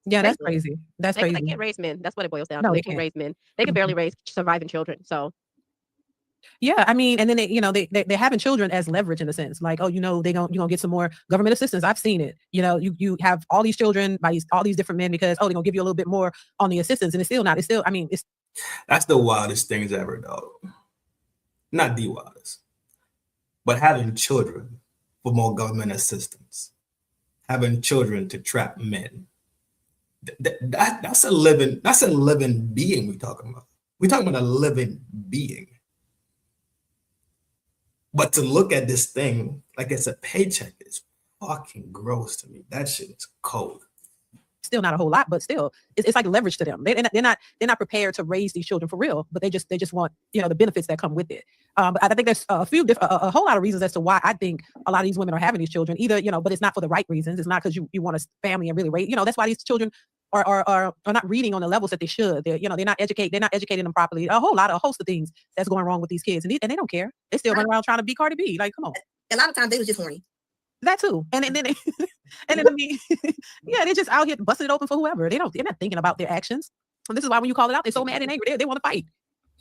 Yeah, that's crazy. That's crazy. They can't raise men. That's what it boils down to. They can't raise men. They can barely raise surviving children. So. Yeah, I mean, and then they're having children as leverage in a sense, like, oh, you're gonna get some more government assistance. I've seen it. You know, you have all these children by all these different men because they're gonna give you a little bit more on the assistance, and it's that's the wildest things ever, though. Not the wildest, but having children for more government assistance, having children to trap men. That's a living being we're talking about. We're talking about a living being. But to look at this thing like it's a paycheck is fucking gross to me. That shit is cold. Still not a whole lot, but still, it's like leverage to them. They're not prepared to raise these children for real, but they just want the benefits that come with it. But I think there's a whole lot of reasons as to why I think a lot of these women are having these children. Either but it's not for the right reasons. It's not because you want a family and really raise. That's why these children are not reading on the levels that they should. They're not educating them properly. A host of things that's going wrong with these kids, and they don't care. They still run around trying to be Cardi B. Like, come on. A lot of times they was just horny. That too, and then I mean, yeah, they're just out here busting it open for whoever. They're not thinking about their actions. And this is why when you call it out, they're so mad and angry. They want to fight.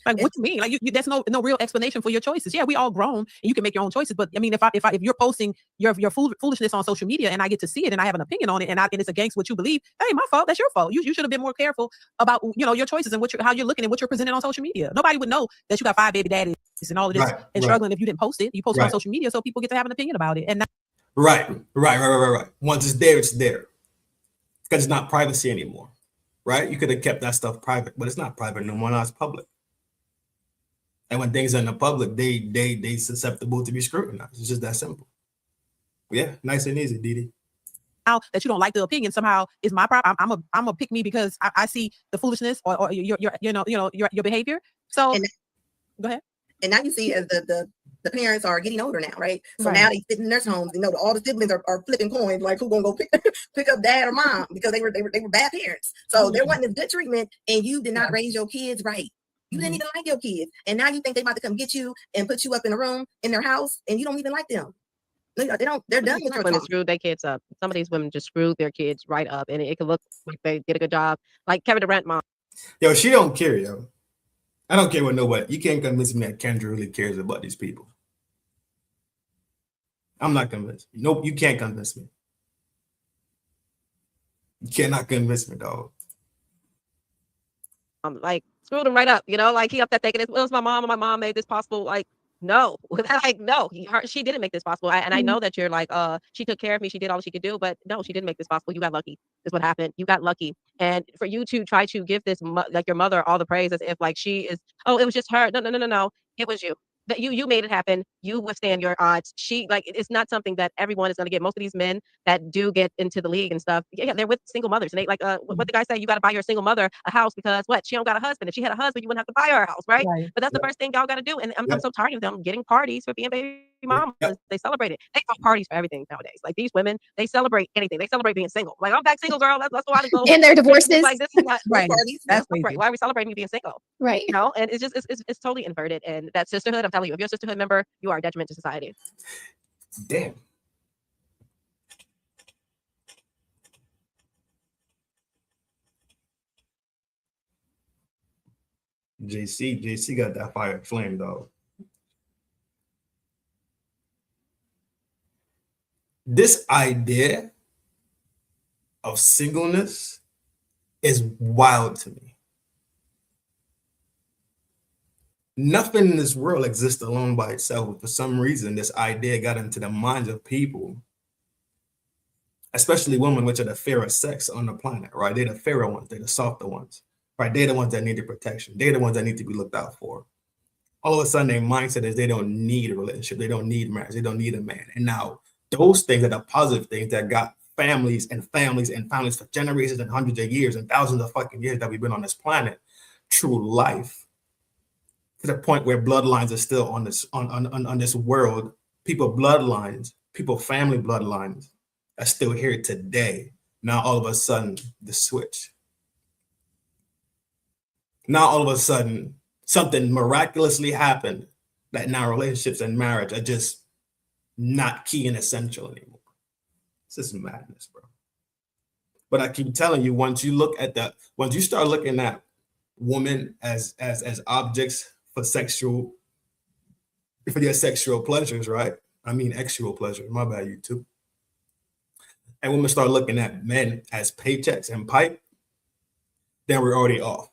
Like, what do you mean? Like, there's no real explanation for your choices. Yeah, we all grown and you can make your own choices. But I mean, if you're posting your foolishness on social media and I get to see it and I have an opinion on it and it's against what you believe, hey, my fault. That's your fault. You should have been more careful about your choices and how you're looking and what you're presenting on social media. Nobody would know that you got 5 baby daddies and all of this and struggling if you didn't post it. You post it on social media so people get to have an opinion about it. And now, Right. Once it's there, it's there. Because it's not privacy anymore. right? You could have kept that stuff private, but it's not private no more. Now it's public. And when things are in the public, they susceptible to be scrutinized. It's just that simple. Yeah, nice and easy, Dee Dee. Now that you don't like the opinion somehow is my problem. I'm a pick me because I see the foolishness or your your behavior. So go ahead. And now you see as the parents are getting older now, right? So Right. now they sit in nurse homes. You know, all the siblings are flipping coins, like who gonna go pick up dad or mom because they were bad parents. So they're wanting this good treatment, and you did not raise your kids right. You didn't even like your kids, and now you think they about to come get you and put you up in a room in their house, and you don't even like them. They don't. They're done with your Women talk. screwed their kids up. Some of these women just screwed their kids right up, and it could look like they did a good job. Like Kevin Durant mom. Yo, she don't care, yo. I don't care what nobody. You can't convince me that Kendra really cares about these people. I'm not convinced. Nope, you can't convince me. You cannot convince me, dog. Like screwed him right up, like he up there thinking it was my mom and my mom made this possible. Like, no, like, no, she didn't make this possible. And I know that you're like, she took care of me. She did all she could do, but no, she didn't make this possible. You got lucky is what happened. You got lucky. And for you to try to give this, like your mother, all the praise as if like she is, oh, it was just her. No. It was you. That you made it happen. You withstand your odds. It's not something that everyone is going to get. Most of these men that do get into the league and stuff, yeah, they're with single mothers. And they what the guy say, you got to buy your single mother a house because what? She don't got a husband. If she had a husband, you wouldn't have to buy her a house, right? But that's the first thing y'all got to do. And I'm so tired of them getting parties for being baby mamas. They celebrate it. They throw parties for everything nowadays. Like these women, they celebrate anything. They celebrate being single. Like, I'm back single, girl. Let's go out and go. And their divorces. Like, this is not Right. That's right. crazy. Why are we celebrating you being single? Right. And it's just it's totally inverted. And that sisterhood, I'm telling you, if you're a sisterhood member, you are a detriment to society. Damn. JC got that fire flame, dog. This idea of singleness is wild to me. Nothing in this world exists alone by itself. But for some reason, this idea got into the minds of people, especially women, which are the fairer sex on the planet, right? They're the fairer ones. They're the softer ones, right? They're the ones that need the protection. They're the ones that need to be looked out for. All of a sudden, their mindset is they don't need a relationship. They don't need marriage. They don't need a man. And now those things are the positive things that got families and families and families for generations and hundreds of years and thousands of fucking years that we've been on this planet, true life. To the point where bloodlines are still on this world, people bloodlines, people family bloodlines are still here today. Now all of a sudden the switch. Now all of a sudden something miraculously happened that now relationships and marriage are just not key and essential anymore. This is madness, bro. But I keep telling you, once you start looking at women as objects for their sexual pleasures, right? I mean, sexual pleasure. My bad, you too. And women start looking at men as paychecks and pipe, then we're already off,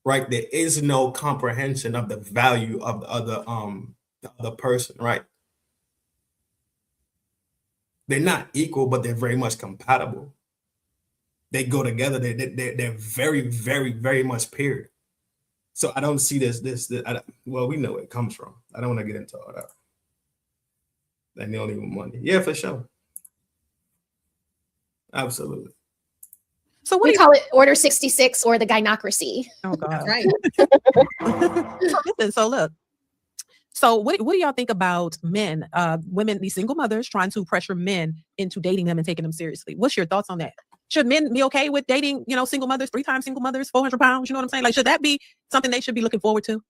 right? There is no comprehension of the value of the other person, right? They're not equal, but they're very much compatible. They go together. They're very, very, very much paired. So I don't see this. Well, we know where it comes from. I don't want to get into all that. And they don't even money. Yeah, for sure. Absolutely. So we call it Order 66 or the gynocracy. Oh God. Right. So look. So what do y'all think about men, women, these single mothers trying to pressure men into dating them and taking them seriously? What's your thoughts on that? Should men be okay with dating, single mothers, 3-time single mothers, 400 pounds? You know what I'm saying? Like, should that be something they should be looking forward to?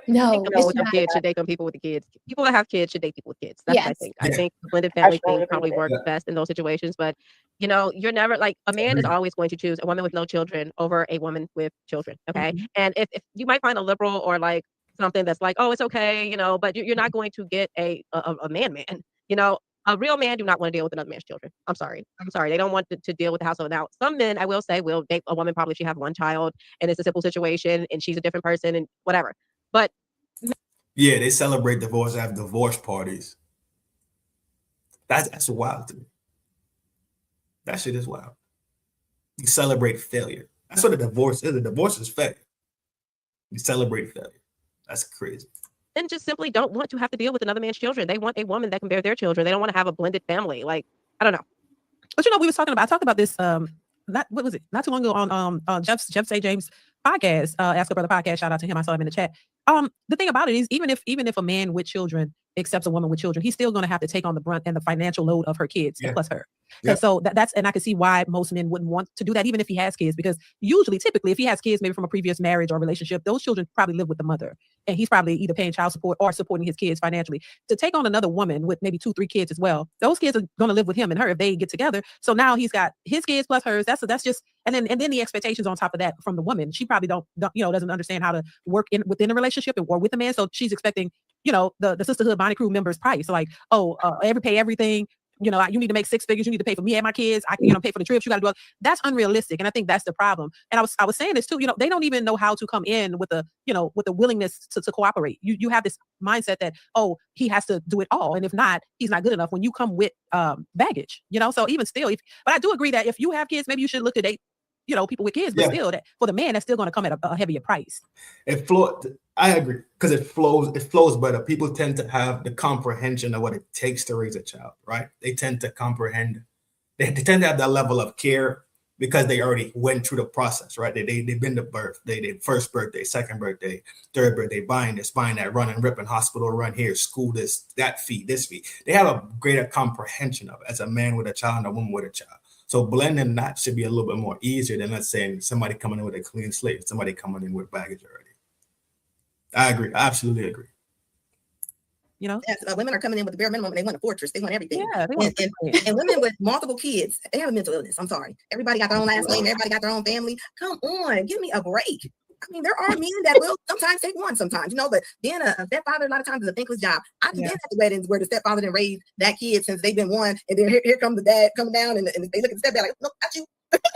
No, People with kids should date them. People with the kids. People that have kids should date people with kids. That's what I think. I think the blended family thing probably works best in those situations. But you're never like a man is always going to choose a woman with no children over a woman with children. Okay, and if you might find a liberal or like something that's like, oh, it's okay, but you're not going to get a man. A real man do not want to deal with another man's children. I'm sorry. They don't want to deal with the household. Now, some men, I will say, will date a woman probably if she have one child and it's a simple situation and she's a different person and whatever. But yeah, they celebrate divorce, have divorce parties. That's wild to me. That shit is wild. You celebrate failure. That's what a divorce is. A divorce is failure. You celebrate failure. That's crazy. And just simply don't want to have to deal with another man's children. They want a woman that can bear their children. They don't want to have a blended family. Like, I don't know. But we was talking about, I talked about this, not too long ago on Jeff St. James podcast, Ask a Brother podcast. Shout out to him. I saw him in the chat. The thing about it is, even if a man with children accepts a woman with children, he's still going to have to take on the brunt and the financial load of her kids plus her. And so and I can see why most men wouldn't want to do that, even if he has kids, because typically, if he has kids, maybe from a previous marriage or relationship, those children probably live with the mother, and he's probably either paying child support or supporting his kids financially. To take on another woman with maybe 2-3 kids as well, those kids are going to live with him and her if they get together. So now he's got his kids plus hers. That's just, and then the expectations on top of that from the woman. She probably doesn't understand how to work within a relationship or with a man, so she's expecting the sisterhood Bonnie Crew members price, like, pay everything. You need to make 6 figures. You need to pay for me and my kids. I can, pay for the trips. You got to do it. That's unrealistic, and I think that's the problem. And I was saying this too. They don't even know how to come in with the willingness to cooperate. You have this mindset that he has to do it all, and if not, he's not good enough. When you come with baggage, So even still, but I do agree that if you have kids, maybe you should look to date people with kids, but still, that for the man, that's still going to come at a heavier price. I agree, because it flows better. People tend to have the comprehension of what it takes to raise a child, right? They tend to comprehend. They tend to have that level of care because they already went through the process, right? They've been to birth, they did first birthday, second birthday, third birthday, buying this, buying that, running, ripping, hospital run here, school this, that fee, this fee. They have a greater comprehension of it as a man with a child and a woman with a child. So blending that should be a little bit more easier than, let's say, somebody coming in with a clean slate, somebody coming in with baggage already. I agree. I absolutely agree. Women are coming in with the bare minimum. They want a fortress. They want everything. Yeah, and women with multiple kids, they have a mental illness. I'm sorry. Everybody got their own last name. Everybody got their own family. Come on, give me a break. I mean, there are men that will sometimes take one, but being a stepfather a lot of times is a thankless job. I've been at the weddings where the stepfather didn't raise that kid since they've been one, and then here comes the dad coming down, and they look at the stepdad like, no, not you.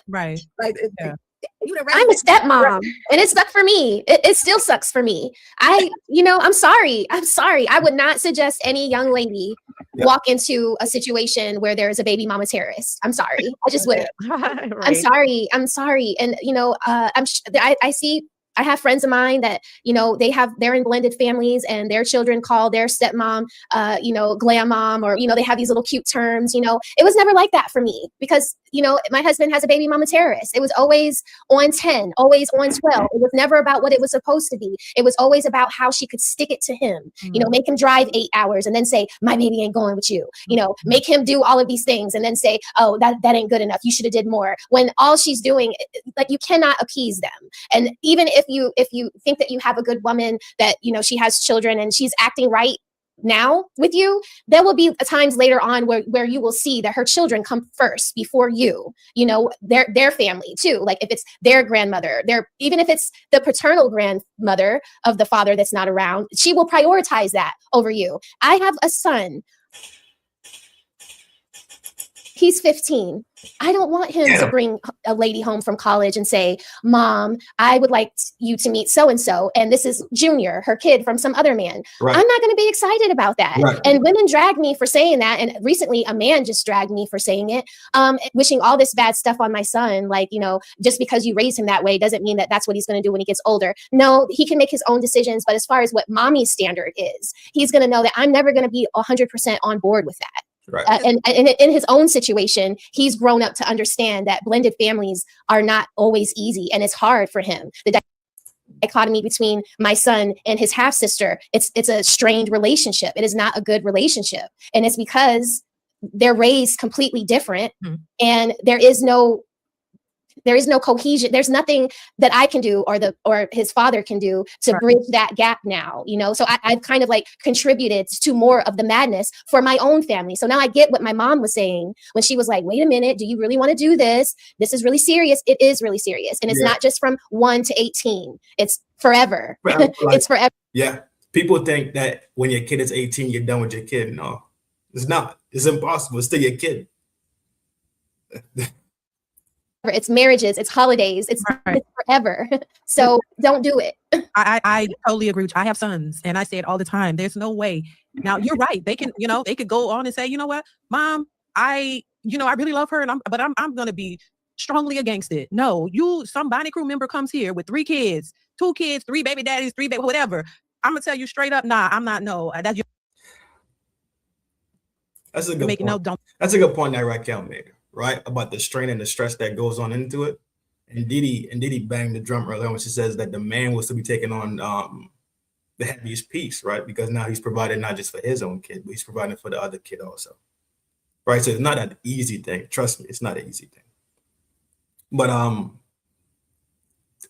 Right. I'm a stepmom, and it sucked for me. It still sucks for me. I'm sorry. I would not suggest any young lady walk into a situation where there is a baby mama terrorist. I'm sorry. I just wouldn't. Right. I'm sorry. And I see. I have friends of mine that, they're in blended families, and their children call their stepmom, glam mom, or, they have these little cute terms. It was never like that for me, because, my husband has a baby mama terrorist. It was always on 10, always on 12. It was never about what it was supposed to be. It was always about how she could stick it to him, make him drive 8 hours and then say, my baby ain't going with you, make him do all of these things and then say, oh, that ain't good enough. You should have did more, when all she's doing, like, you cannot appease them. And even if you think that you have a good woman, that, she has children and she's acting right now with you, there will be times later on where you will see that her children come first before you, their family too. Like, if it's their grandmother, even if it's the paternal grandmother of the father that's not around, she will prioritize that over you. I have a son. He's 15. I don't want him to bring a lady home from college and say, Mom, I would like you to meet so-and-so, and this is Junior, her kid from some other man. Right. I'm not going to be excited about that. Right. And women drag me for saying that. And recently a man just dragged me for saying it, wishing all this bad stuff on my son. Like, just because you raise him that way doesn't mean that that's what he's going to do when he gets older. No, he can make his own decisions. But as far as what mommy's standard is, he's going to know that I'm never going to be 100% on board with that. Right. And in his own situation, he's grown up to understand that blended families are not always easy, and it's hard for him. The dichotomy between my son and his half sister, it's a strained relationship. It is not a good relationship, and it's because they're raised completely different, and there is no cohesion. There's nothing that I can do or his father can do to bridge that gap now, So I've kind of like contributed to more of the madness for my own family. So now I get what my mom was saying when she was like, wait a minute, do you really want to do this? This is really serious. It is really serious. And it's not just from 1 to 18. It's forever. It's forever. Yeah. People think that when your kid is 18, you're done with your kid. No, it's not. It's impossible. It's still your kid. It's marriages, it's holidays, it's forever. So don't do it. I totally agree. I have sons, and I say it all the time. There's no way. Now you're right. They can, they could go on and say, you know what, Mom, I really love her, but I'm going to be strongly against it. No, some Bonnie crew member comes here with 3 kids, 2 kids, 3 baby daddies, 3 baby, whatever. I'm gonna tell you straight up, nah, I'm not. No, that's a good point. That's a good point that Raquel made, right? About the strain and the stress that goes on into it. And Dee Dee banged the drum earlier when she says that the man was to be taking on the heaviest piece, right? Because now he's providing not just for his own kid, but he's providing for the other kid also, right? So it's not an easy thing. Trust me, it's not an easy thing. But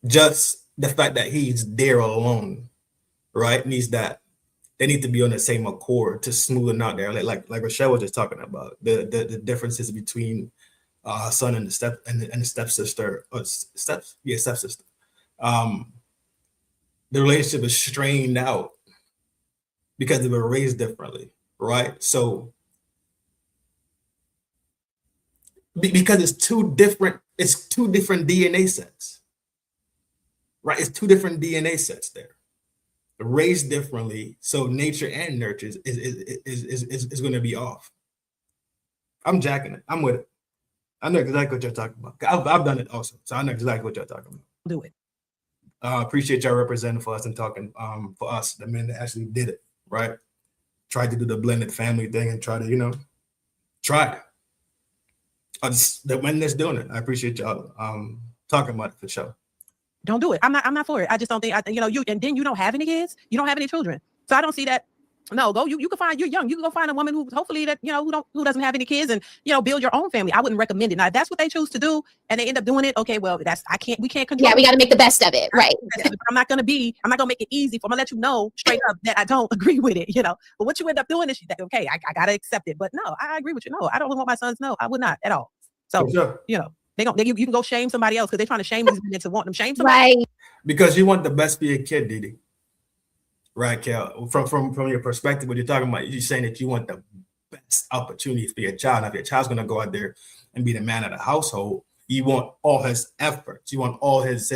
just the fact that he's there alone, right, means that they need to be on the same accord to smoothen out there. Like Rochelle was just talking about the differences between son and the stepsister, or stepsister. The relationship is strained out because they were raised differently, right? So because it's two different DNA sets, right? It's 2 different DNA sets there, raised differently. So nature and nurture is going to be off. I'm jacking it. I'm with it. I know exactly what you're talking about. I've done it also, so I know exactly what you're talking about. Do it. Appreciate y'all representing for us and talking for us, the men that actually did it, right? Tried to do the blended family thing and try to, try. The men that's doing it. I appreciate y'all talking about it for sure. Don't do it. I'm not for it. I just don't think, you, and then you don't have any kids. You don't have any children. So I don't see that. No, go. You can find. You're young. You can go find a woman who hopefully that who doesn't have any kids and build your own family. I wouldn't recommend it. Now, if that's what they choose to do and they end up doing it, okay. Well, we can't control. Yeah, we got to make the best of it, right? I'm not gonna make it easy for. I'm gonna let you know straight up that I don't agree with it. But what you end up doing is okay. I gotta accept it. But no, I agree with you. No, I don't want my sons. No, I would not at all. So sure. you can go shame somebody else because they're trying to shame these men into wanting them shame somebody. Right. Because you want the best for your kid, Dee Dee. Right, Kel. From your perspective, what you're talking about, you're saying that you want the best opportunity for your child. Now, if your child's going to go out there and be the man of the household, you want all his efforts, you want all his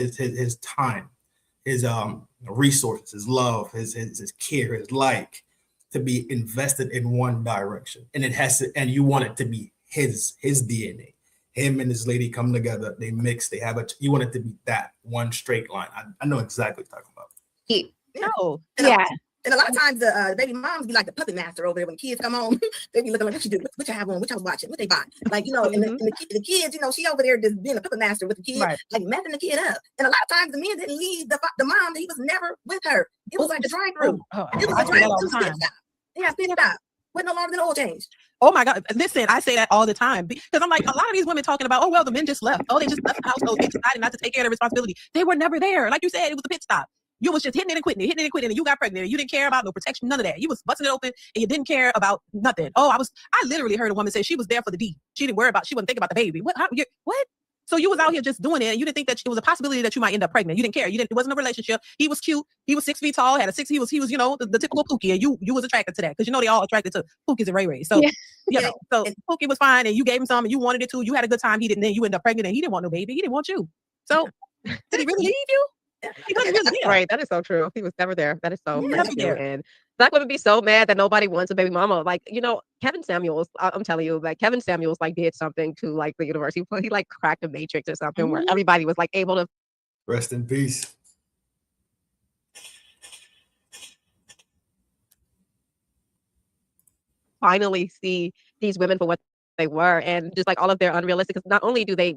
time, his resources, his love, his care, his like to be invested in one direction, and and you want it to be his DNA. Him and his lady come together, they mix, they have you want it to be that one straight line. I know exactly what you're talking about. No. Yeah. And a lot of times the baby moms be like the puppet master over there when kids come home. They be looking like, what you do? What you have on? What y'all watching? What they buy? Like, and the kids, she over there just being a puppet master with the kid, right, like messing the kid up. And a lot of times the men didn't leave the mom. He was never with her. It was like the drive-through. It was a drive-through. Yeah, spit it out. With no longer than oil change. Oh my God. Listen, I say that all the time because I'm like, a lot of these women talking about, oh, well, the men just left. Oh, they just left the household. They decided not to take care of their responsibility. They were never there. Like you said, it was a pit stop. You was just hitting it and quitting it, and you got pregnant. And you didn't care about no protection, none of that. You was busting it open and you didn't care about nothing. Oh, I literally heard a woman say she was there for the D. She wasn't thinking about the baby. What? So you was out here just doing it and you didn't think that it was a possibility that you might end up pregnant. You didn't care. It wasn't a relationship. He was cute. He was 6 feet tall, he was the typical Pookie, and you was attracted to that because they all attracted to Pookies and Ray Rays. So so Pookie was fine and you gave him some and you wanted it too. You had a good time. He didn't. Then you end up pregnant and he didn't want no baby. He didn't want you. So did he really leave you? Right, that is so true. He was never there. That is so true. And Black women be so mad that nobody wants a baby mama. Like, Kevin Samuels, I'm telling you, like Kevin Samuels did something to like the universe. He cracked a matrix or something where everybody was like able to rest in peace. Finally see these women for what they were and just like all of their unrealistic, because not only do they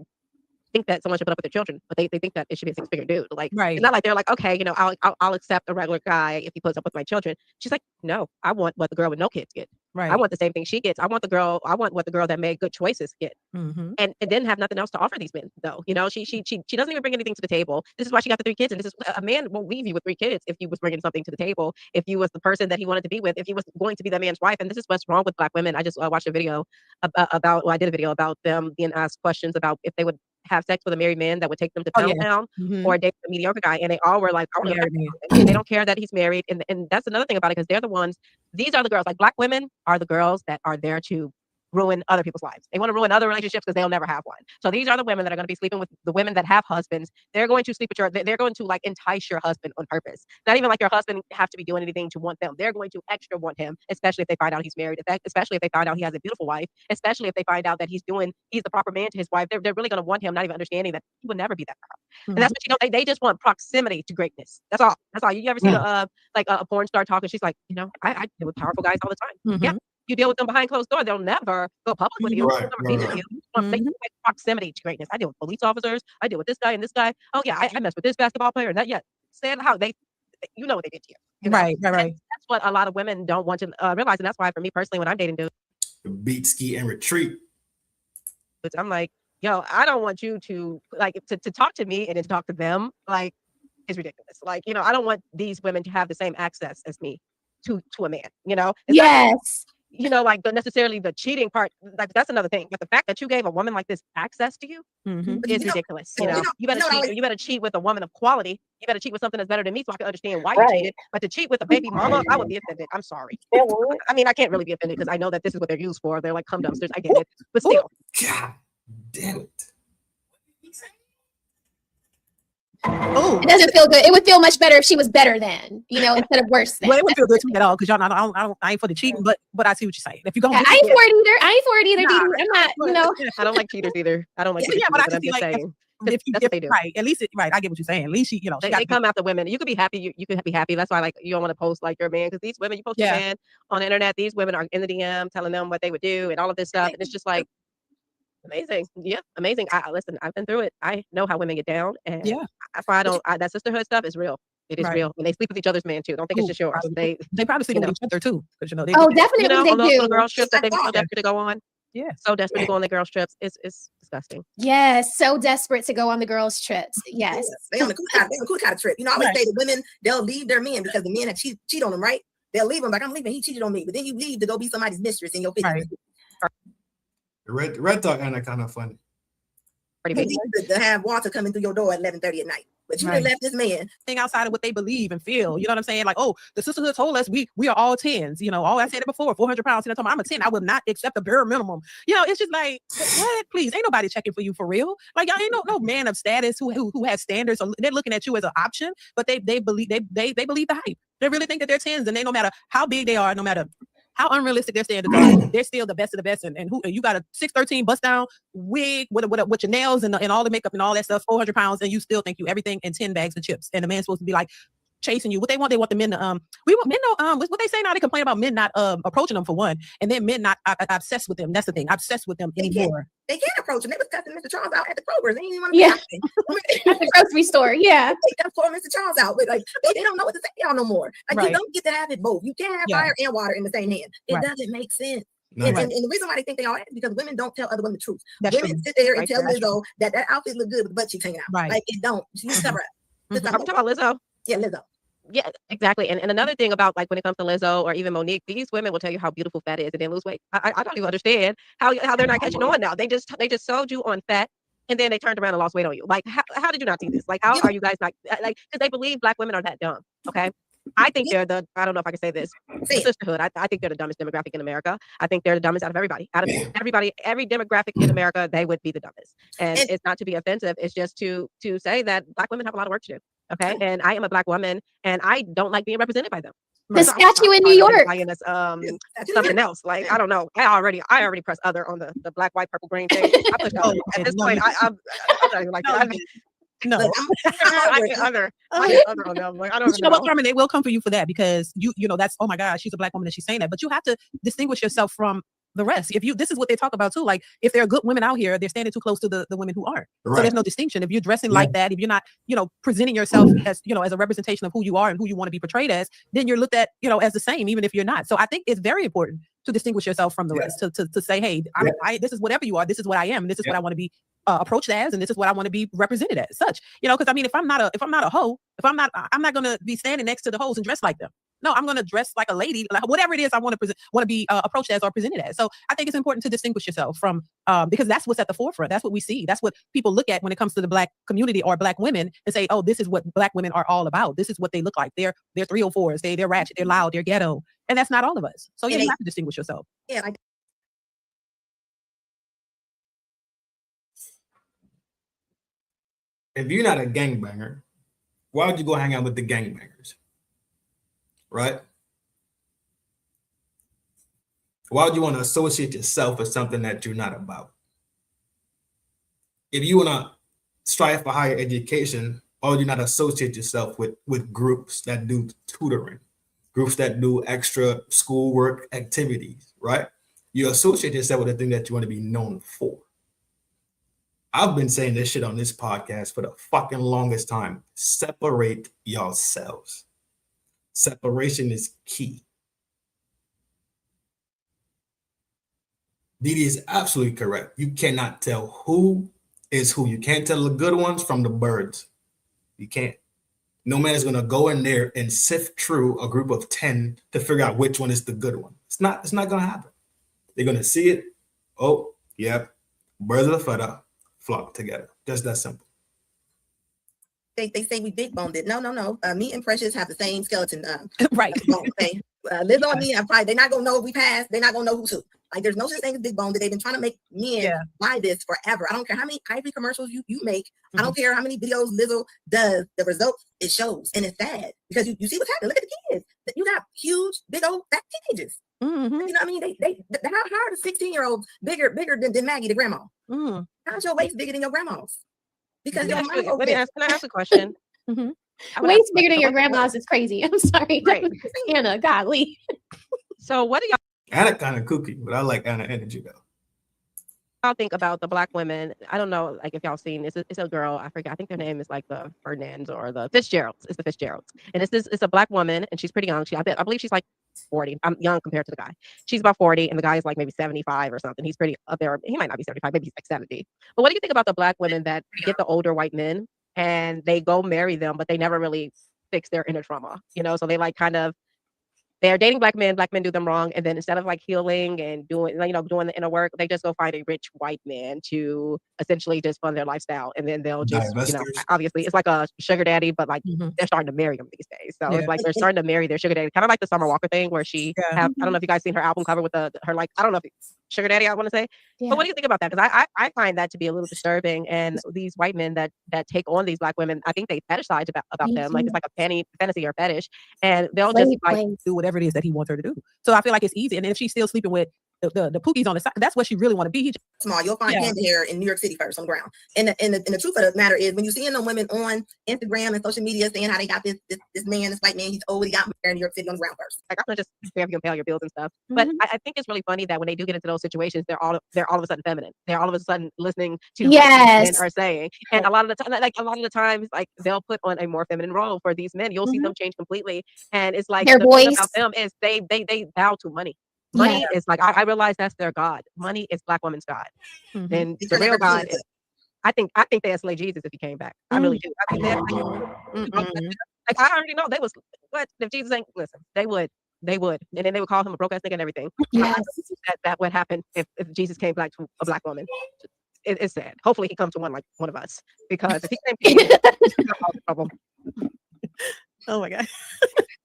think that someone should put up with their children, but they think that it should be a 6-figure dude. Like, right. It's not like they're like, okay, I'll accept a regular guy if he puts up with my children. She's like, no, I want what the girl with no kids get. Right. I want the same thing she gets. I want what the girl that made good choices get. Mm-hmm. And didn't have nothing else to offer these men, though. She doesn't even bring anything to the table. This is why she got the 3 kids. And this is a man won't leave you with 3 kids if you was bringing something to the table, if you was the person that he wanted to be with, if he was going to be that man's wife. And this is what's wrong with Black women. I just watched a video I did a video about them being asked questions about if they would have sex with a married man that would take them to Pound Town or date a mediocre guy. And they all were like, they don't care that he's married. And that's another thing about it, because they're the ones, these are the girls, like Black women are the girls that are there to ruin other people's lives. They want to ruin other relationships because they'll never have one. So these are the women that are going to be sleeping with the women that have husbands. They're going to sleep with they're going to like entice your husband on purpose. Not even like your husband have to be doing anything to want them. They're going to extra want him, especially if they find out he's married, especially if they find out he has a beautiful wife, especially if they find out that he's the proper man to his wife. They're really going to want him, not even understanding that he would never be that for her. And that's what they just want proximity to greatness. That's all. That's all. You ever see a porn star talking? She's like, I deal with powerful guys all the time. Yeah. You deal with them behind closed doors. They'll never go public with you. They'll never be with you. You want to make proximity to greatness. I deal with police officers. I deal with this guy and this guy. Oh yeah, I mess with this basketball player and that. Yeah, saying how they, what they did to you. Right. That's what a lot of women don't want to realize, and that's why for me personally, when I'm dating dudes, beat, ski, and retreat. I'm like, yo, I don't want you to to talk to me and then talk to them. Like, it's ridiculous. Like, I don't want these women to have the same access as me to a man. It's yes. Like necessarily the cheating part, like that's another thing. But the fact that you gave a woman like this access to you is ridiculous. You better cheat with a woman of quality. You better cheat with something that's better than me, so I can understand why you cheated. But to cheat with a baby mama, I would be offended. I'm sorry. I mean, I can't really be offended because I know that this is what they're used for. They're like cum dumpsters. I get it, but still. God damn it. Oh, it doesn't feel good. It would feel much better if she was better than, instead of worse than. Well, it wouldn't feel good to me at all because y'all know I ain't for the cheating, but I see what you're saying. If you're going, I ain't for it either. Dee Dee. I'm not. I don't like cheaters either. I don't like. Yeah, but I can see like saying. If you get it right, at least I get what you're saying. At least they come after women. You could be happy. You could be happy. That's why you don't want to post like your man because these women you post your man on the internet. These women are in the DM telling them what they would do and all of this stuff, and it's just like. Amazing. Yeah, amazing. Listen, I've been through it. I know how women get down. And that's why that sisterhood stuff is real. It is real. And they sleep with each other's man too. Don't think it's just yours. They probably sleep with each other too. Because definitely they on those do. little girls trips that they so desperate to go on. Yeah. So desperate to go on the girls trips. It's disgusting. Yes, so desperate to go on the girls trips. Yes. They on the cool kind of trip. I always say the women, they'll leave their men because the men that cheat on them, right? They'll leave them like, I'm leaving, he cheated on me. But then you leave to go be somebody's mistress in your 50s. Right. The red talk ain't kind of funny. To have Walter coming through your door at 11:30 at night. But you done left this man. Thing outside of what they believe and feel. You know what I'm saying? Like, oh, the sisterhood told us we are all 10s. All I said it before, 400 pounds. And I'm a 10. I will not accept the bare minimum. It's just like, what? Please, ain't nobody checking for you for real. Like, y'all ain't no man of status who has standards. So they're looking at you as an option, but they believe they believe the hype. They really think that they're 10s, and they no matter how big they are, no matter how unrealistic their standards are, they're still the best of the best. And who you got a 6'13" bust down wig with your nails and all the makeup and all that stuff, 400 pounds, and you still think you everything in 10 bags of chips. And the man's supposed to be like chasing you. What they want the men to what they say now, they complain about men not approaching them for one, and then men not obsessed with them. That's the thing, obsessed with them anymore. They can't approach them. They was cussing Mr. Charles out at the Kroger's. They didn't even want to be at the grocery store. Yeah, take that poor Mr. Charles out. But they don't know what to say y'all no more. You don't get to have it both. You can't have fire and water in the same hand. It doesn't make sense. No, and the reason why they think they are is because women don't tell other women the truth. Women sit there and tell Lizzo that outfit look good with the butt cheeks hanging out. Right. Like it don't. You cover up. Are we talking about Lizzo? Yeah, Lizzo. Yeah, exactly. And another thing about like when it comes to Lizzo or even Monique, these women will tell you how beautiful fat is and then lose weight. I don't even understand how they're not catching on now. They just sold you on fat and then they turned around and lost weight on you. Like how did you not see this? Like how are you guys not like because they believe Black women are that dumb. Okay. I think they're I don't know if I can say this, the sisterhood. I think they're the dumbest demographic in America. I think they're the dumbest out of everybody. Every demographic in America, they would be the dumbest. And it's not to be offensive. It's just to say that Black women have a lot of work to do. Okay. And I am a Black woman and I don't like being represented by them. The statue in New York. Something else. Like, I don't know. I already pressed other on the black, white, purple, green thing. I pushed at this point, I'm not even like that. No, I get other on them. Like, I don't know. Carmen, they will come for you for that because you know that's oh my God, she's a Black woman and she's saying that. But you have to distinguish yourself from the rest. This is what they talk about too. Like if there are good women out here, they're standing too close to the women who aren't. Right. So there's no distinction. If you're dressing like that, if you're not, presenting yourself as, as a representation of who you are and who you want to be portrayed as, then you're looked at, as the same, even if you're not. So I think it's very important to distinguish yourself from the rest, to say, hey, this is whatever you are. This is what I am. And this is what I want to be approached as, and this is what I want to be represented as such. Because I mean, if I'm not a hoe, I'm not going to be standing next to the hoes and dress like them. No, I'm going to dress like a lady, like whatever it is I want to be approached as or presented as. So I think it's important to distinguish yourself from, because that's what's at the forefront. That's what we see. That's what people look at when it comes to the Black community or Black women and say, oh, this is what Black women are all about. This is what they look like. They're 304s. They're ratchet. They're loud. They're ghetto. And that's not all of us. So you have to distinguish yourself. Yeah, if you're not a gangbanger, why would you go hang out with the gangbangers? Right? Why would you want to associate yourself with something that you're not about? If you want to strive for higher education, why would you not associate yourself with groups that do tutoring, groups that do extra schoolwork activities, right? You associate yourself with the thing that you want to be known for. I've been saying this shit on this podcast for the fucking longest time. Separate yourselves. Separation is key. Dee Dee is absolutely correct. You cannot tell who is who. You can't tell the good ones from the birds. You can't. No man is going to go in there and sift through a group of 10 to figure out which one is the good one. It's not going to happen. They're going to see it. Oh, yep. Birds of a feather flock together. Just that simple. They say we big boned it. No. Me and Precious have the same skeleton. Right. Bone, okay. Liz on me. They're not gonna know if we passed. They're not gonna know who's who. Like there's no such thing as big bone. That they've been trying to make men buy this forever. I don't care how many Ivory commercials you make. I don't care how many videos Lizzo does. The results it shows, and it's sad because you see what's happening. Look at the kids. You got huge, big old fat teenagers. You know what I mean? They how are the 16-year-olds bigger than Maggie the grandma? How's your waist bigger than your grandma's? Because your mama. Can I ask a question? Waist bigger than your grandma's is crazy. I'm sorry, Right. Anna. Golly. So what do Anna kind of kooky, but I like Anna energy though. y'all think about the black women? I don't know, like if y'all seen it's a girl. I forget. I think their name is like the Fernands or the Fitzgeralds. It's the Fitzgeralds, and it's a black woman, and she's pretty young. I believe she's like 40. I'm young compared to the guy. She's about 40, and the guy is like maybe 75 or something. He's pretty up there. He might not be 75, maybe he's like 70. But what do you think about the black women that get the older white men and they go marry them, but they never really fix their inner trauma? So they like kind of they're dating black men do them wrong, and then instead of like healing and doing the inner work, they just go find a rich white man to essentially just fund their lifestyle, and then they'll just obviously it's like a sugar daddy, but like they're starting to marry them these days. So it's like they're starting to marry their sugar daddy, kind of like the Summer Walker thing where she I don't know if you guys seen her album cover with her like I don't know if sugar daddy I want to say, but what do you think about that? Because I find that to be a little disturbing, and these white men that take on these black women, I think they fetishize about them, like it's like a fantasy or fetish, and they'll just like do whatever it is that he wants her to do. So I feel like it's easy. And if she's still sleeping with the pookies on the side, that's what she really want to be. Small, you'll find panda hair in New York City first on the ground. And the truth of the matter is, when you're seeing them women on Instagram and social media saying how they got this man, this white man, he's old, he got married in New York City on the ground first. Like I'm gonna just have you can pay all your bills and stuff. But I think it's really funny that when they do get into those situations, they're all of a sudden feminine. They're all of a sudden listening to what these men are saying. And a lot of the times, like they'll put on a more feminine role for these men. You'll see them change completely. And it's like their the voice thing about them is they bow to money. Money is like I realize that's their god. Money is black women's god, and the real god is. I think they slay Jesus if he came back. I really do. I think like I already know they was. But if Jesus ain't listen, they would, and then they would call him a broke ass nigga and everything. Yes. That would happen if Jesus came back to a black woman. It's sad. Hopefully he comes to one of us, because if he came to he's gonna cause trouble. Oh my God.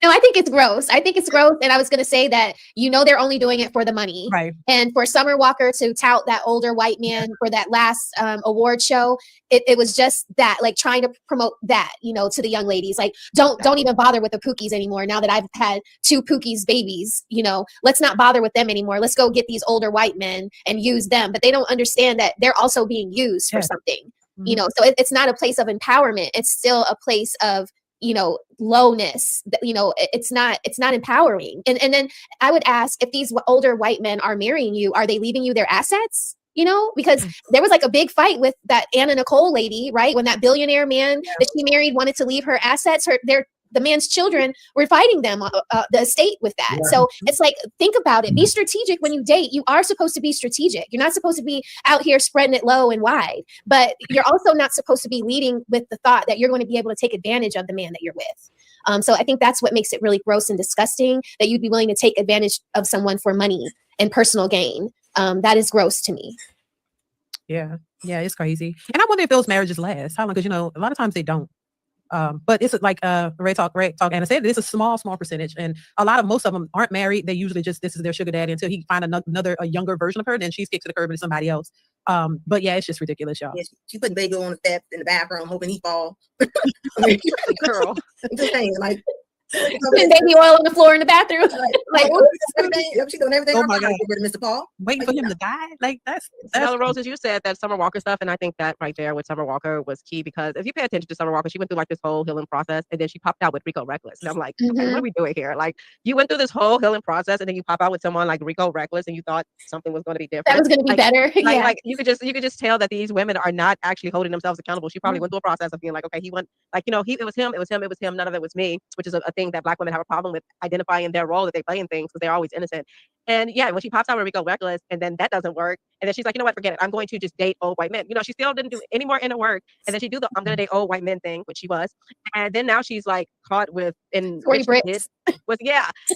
No, I think it's gross. And I was going to say that, they're only doing it for the money. Right. And for Summer Walker to tout that older white man for that last award show, it was just that, like trying to promote that, to the young ladies. Like, don't even bother with the Pookies anymore. Now that I've had 2 Pookies babies, let's not bother with them anymore. Let's go get these older white men and use them. But they don't understand that they're also being used for something, so it's not a place of empowerment. It's still a place of, lowness, it's not empowering. And then I would ask, if these older white men are marrying you, are they leaving you their assets? Because there was like a big fight with that Anna Nicole lady, right? When that billionaire man that she married wanted to leave her assets, the man's children were fighting them, the estate with that. Yeah. So it's like, think about it. Be strategic when you date. You are supposed to be strategic. You're not supposed to be out here spreading it low and wide, but you're also not supposed to be leading with the thought that you're going to be able to take advantage of the man that you're with. So I think that's what makes it really gross and disgusting, that you'd be willing to take advantage of someone for money and personal gain. That is gross to me. Yeah, it's crazy. And I wonder if those marriages last. How long? Because, a lot of times they don't. But it's like Ray Talk Anna said, it's a small percentage, and most of them aren't married. They usually just, this is their sugar daddy until he find a younger version of her, then she's kicked to the curb into somebody else. But yeah, it's just ridiculous, y'all. Yeah, she putting baby on the steps in the bathroom, hoping he fall. I mean, Girl. I'm just saying, like, Putting baby oil on the floor in the bathroom. Like, she doing everything. Oh my God. Get rid of Mr. Paul. Waiting for him to die? Like, that's Smell the roses, you said that Summer Walker stuff, and I think that right there with Summer Walker was key because if you pay attention to Summer Walker, she went through like this whole healing process, and then she popped out with Rico Reckless, and I'm like, okay, what are we doing here? Like, you went through this whole healing process, and then you pop out with someone like Rico Reckless, and you thought something was going to be different. that was going to be better. Yeah. Like you could just tell that these women are not actually holding themselves accountable. She probably went through a process of being like, okay, he went like, you know, it was him, none of it was me, which is a thing that Black women have a problem with identifying their role that they play in things because they're always innocent. And yeah, when she pops out with Rico Reckless and then that doesn't work, and then she's like, you know what, forget it. I'm going to just date old white men. You know, she still didn't do any more inner work. And then she do the I'm gonna date old white men thing, which she was. And then now she's like caught with in 40 bricks. Was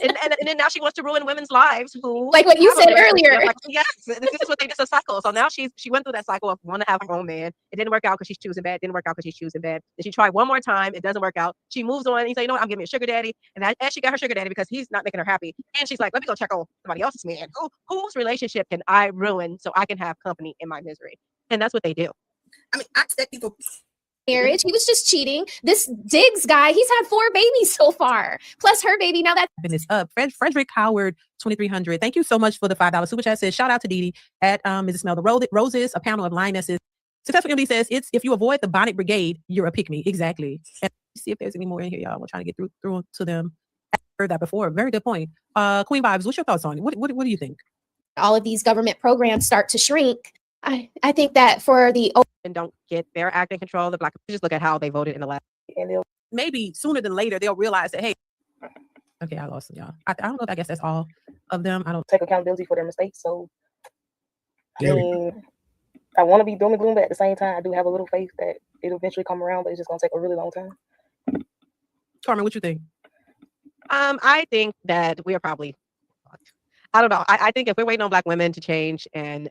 and then now she wants to ruin women's lives who Like what you have a said relationship. earlier. Like, yes, this is what they just a cycle. So now she went through that cycle of want to have her own man. It didn't work out because she's choosing bad. Didn't work out because she's choosing bad. Then she tried one more time. It doesn't work out. She moves on and you say, you know what, I'm giving me a sugar daddy. And she got her sugar daddy because he's not making her happy. And she's like, let me go check on somebody else's man. Whose relationship can I ruin so I can have company in my misery? And that's what they do. I mean, I expect people. Marriage. He was just cheating. This Diggs guy, he's had 4 babies so far, plus her baby. Now that this up. Frederick Howard 2300. Thank you so much for the $5 super chat. Says shout out to Dee Dee at Mrs. Smell the Roses, a panel of lionesses. Successful MD says it's if you avoid the Bonnet Brigade, you're a pick-me. Exactly. And see if there's any more in here, y'all. We're trying to get through to them. I heard that before. Very good point. Queen Vibes, what's your thoughts on it? What do you think? all of these government programs start to shrink, I think that for the and don't get their acting control, the Black, just look at how they voted in the last. And they'll Maybe sooner than later they'll realize that, hey, okay, I lost them, y'all. I don't know. I guess that's all of them. I don't take accountability for their mistakes. So I mean, I want to be doom and gloom, but at the same time, I do have a little faith that it'll eventually come around, but it's just gonna take a really long time. Carmen, what you think? I think that we are probably, I don't know. I think if we're waiting on Black women to change, and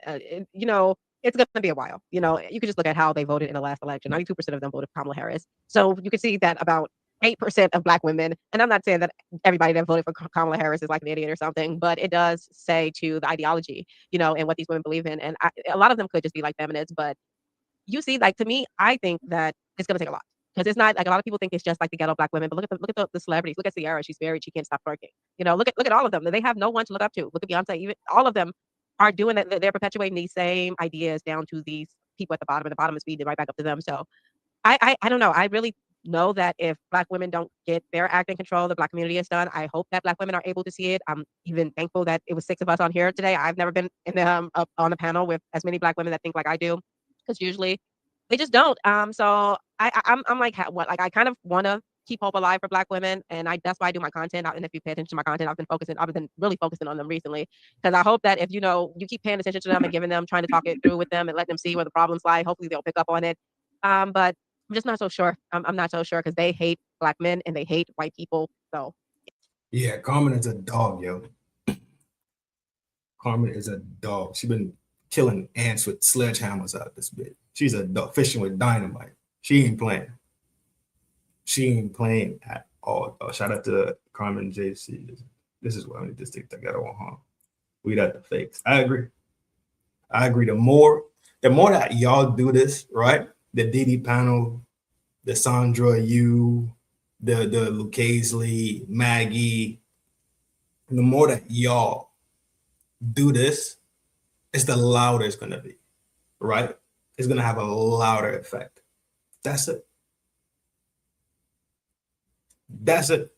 you know, it's going to be a while. You know, you could just look at how they voted in the last election. 92% of them voted for Kamala Harris. So you can see that about 8% of Black women, and I'm not saying that everybody that voted for Kamala Harris is like an idiot or something, but it does say to the ideology, you know, and what these women believe in. And a lot of them could just be like feminists, but you see, like, to me, I think that it's going to take a lot. Because it's not like a lot of people think it's just like the ghetto Black women, but look at the celebrities. Look at Ciara, she's married, she can't stop working. You know, look at all of them. They have no one to look up to. Look at Beyonce. Even all of them are doing that. They're perpetuating these same ideas down to these people at the bottom, and the bottom is feeding right back up to them. So I don't know. I really know that if Black women don't get their acting control, the Black community is done. I hope that Black women are able to see it. I'm even thankful that it was 6 of us on here today. I've never been in up on a panel with as many Black women that think like I do, because usually they just don't. So I'm like, what? Like, I kind of want to keep hope alive for Black women, and that's why I do my content. And if you pay attention to my content, I've been really focusing on them recently, because I hope that if you keep paying attention to them and giving them, trying to talk it through with them and let them see where the problems lie, hopefully they'll pick up on it. But I'm just not so sure. I'm not so sure, because they hate Black men and they hate white people. So yeah, Carmen is a dog, yo. Carmen is a dog. She's been killing ants with sledgehammers out this bit. She's a dog fishing with dynamite. She ain't playing. She ain't playing at all. Oh, shout out to Carmen JC. This is what I need to stick together on, huh? We got the fakes. I agree. The more that y'all do this, right? The Dee Dee panel, the Sandra, you, the Lucasely, Maggie, the more that y'all do this, it's the louder it's gonna be, right? It's gonna have a louder effect. That's it. That's it.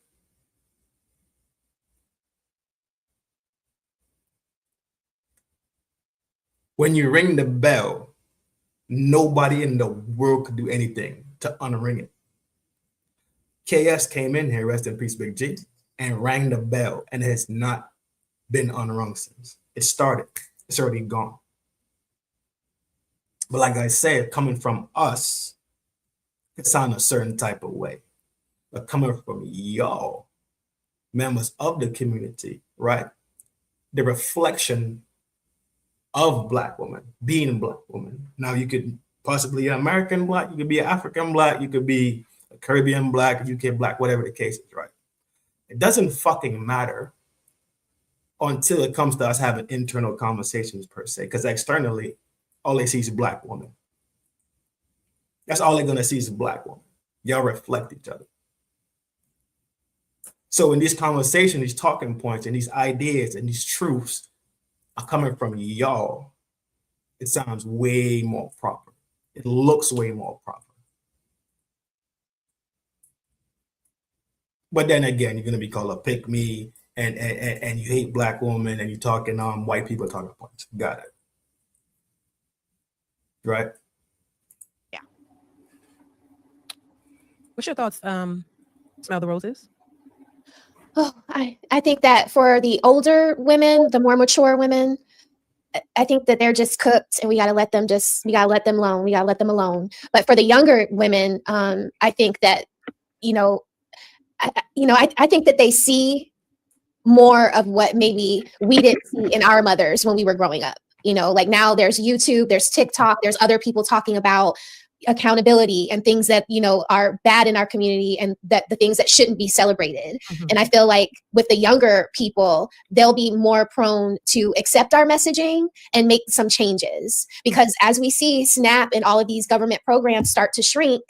When you ring the bell, nobody in the world could do anything to unring it. KS came in here, rest in peace, Big G, and rang the bell, and it has not been unrung since. It started. It's already gone. But like I said, coming from us, it sounds a certain type of way. But coming from y'all, members of the community, right? The reflection of Black women, being Black women. Now, you could possibly be an American Black, you could be an African Black, you could be a Caribbean Black, UK Black, whatever the case is, right? It doesn't fucking matter until it comes to us having internal conversations per se, because externally, all they see is a black woman. That's all they're gonna see is a black woman. Y'all reflect each other. So in this conversation, these talking points and these ideas and these truths are coming from y'all. It sounds way more proper. It looks way more proper. But then again, you're gonna be called a pick me and you hate black women and you're talking white people talking points. Got it. Right? Yeah. What's your thoughts? Smell the roses. Oh, I think that for the older women, the more mature women, I think that they're just cooked and we gotta let them alone. We gotta let them alone. But for the younger women, I think that, I think that they see more of what maybe we didn't see in our mothers when we were growing up. Like now there's YouTube, there's TikTok, there's other people talking about accountability and things that are bad in our community and that the things that shouldn't be celebrated. And I feel like with the younger people, they'll be more prone to accept our messaging and make some changes, because as we see SNAP and all of these government programs start to shrink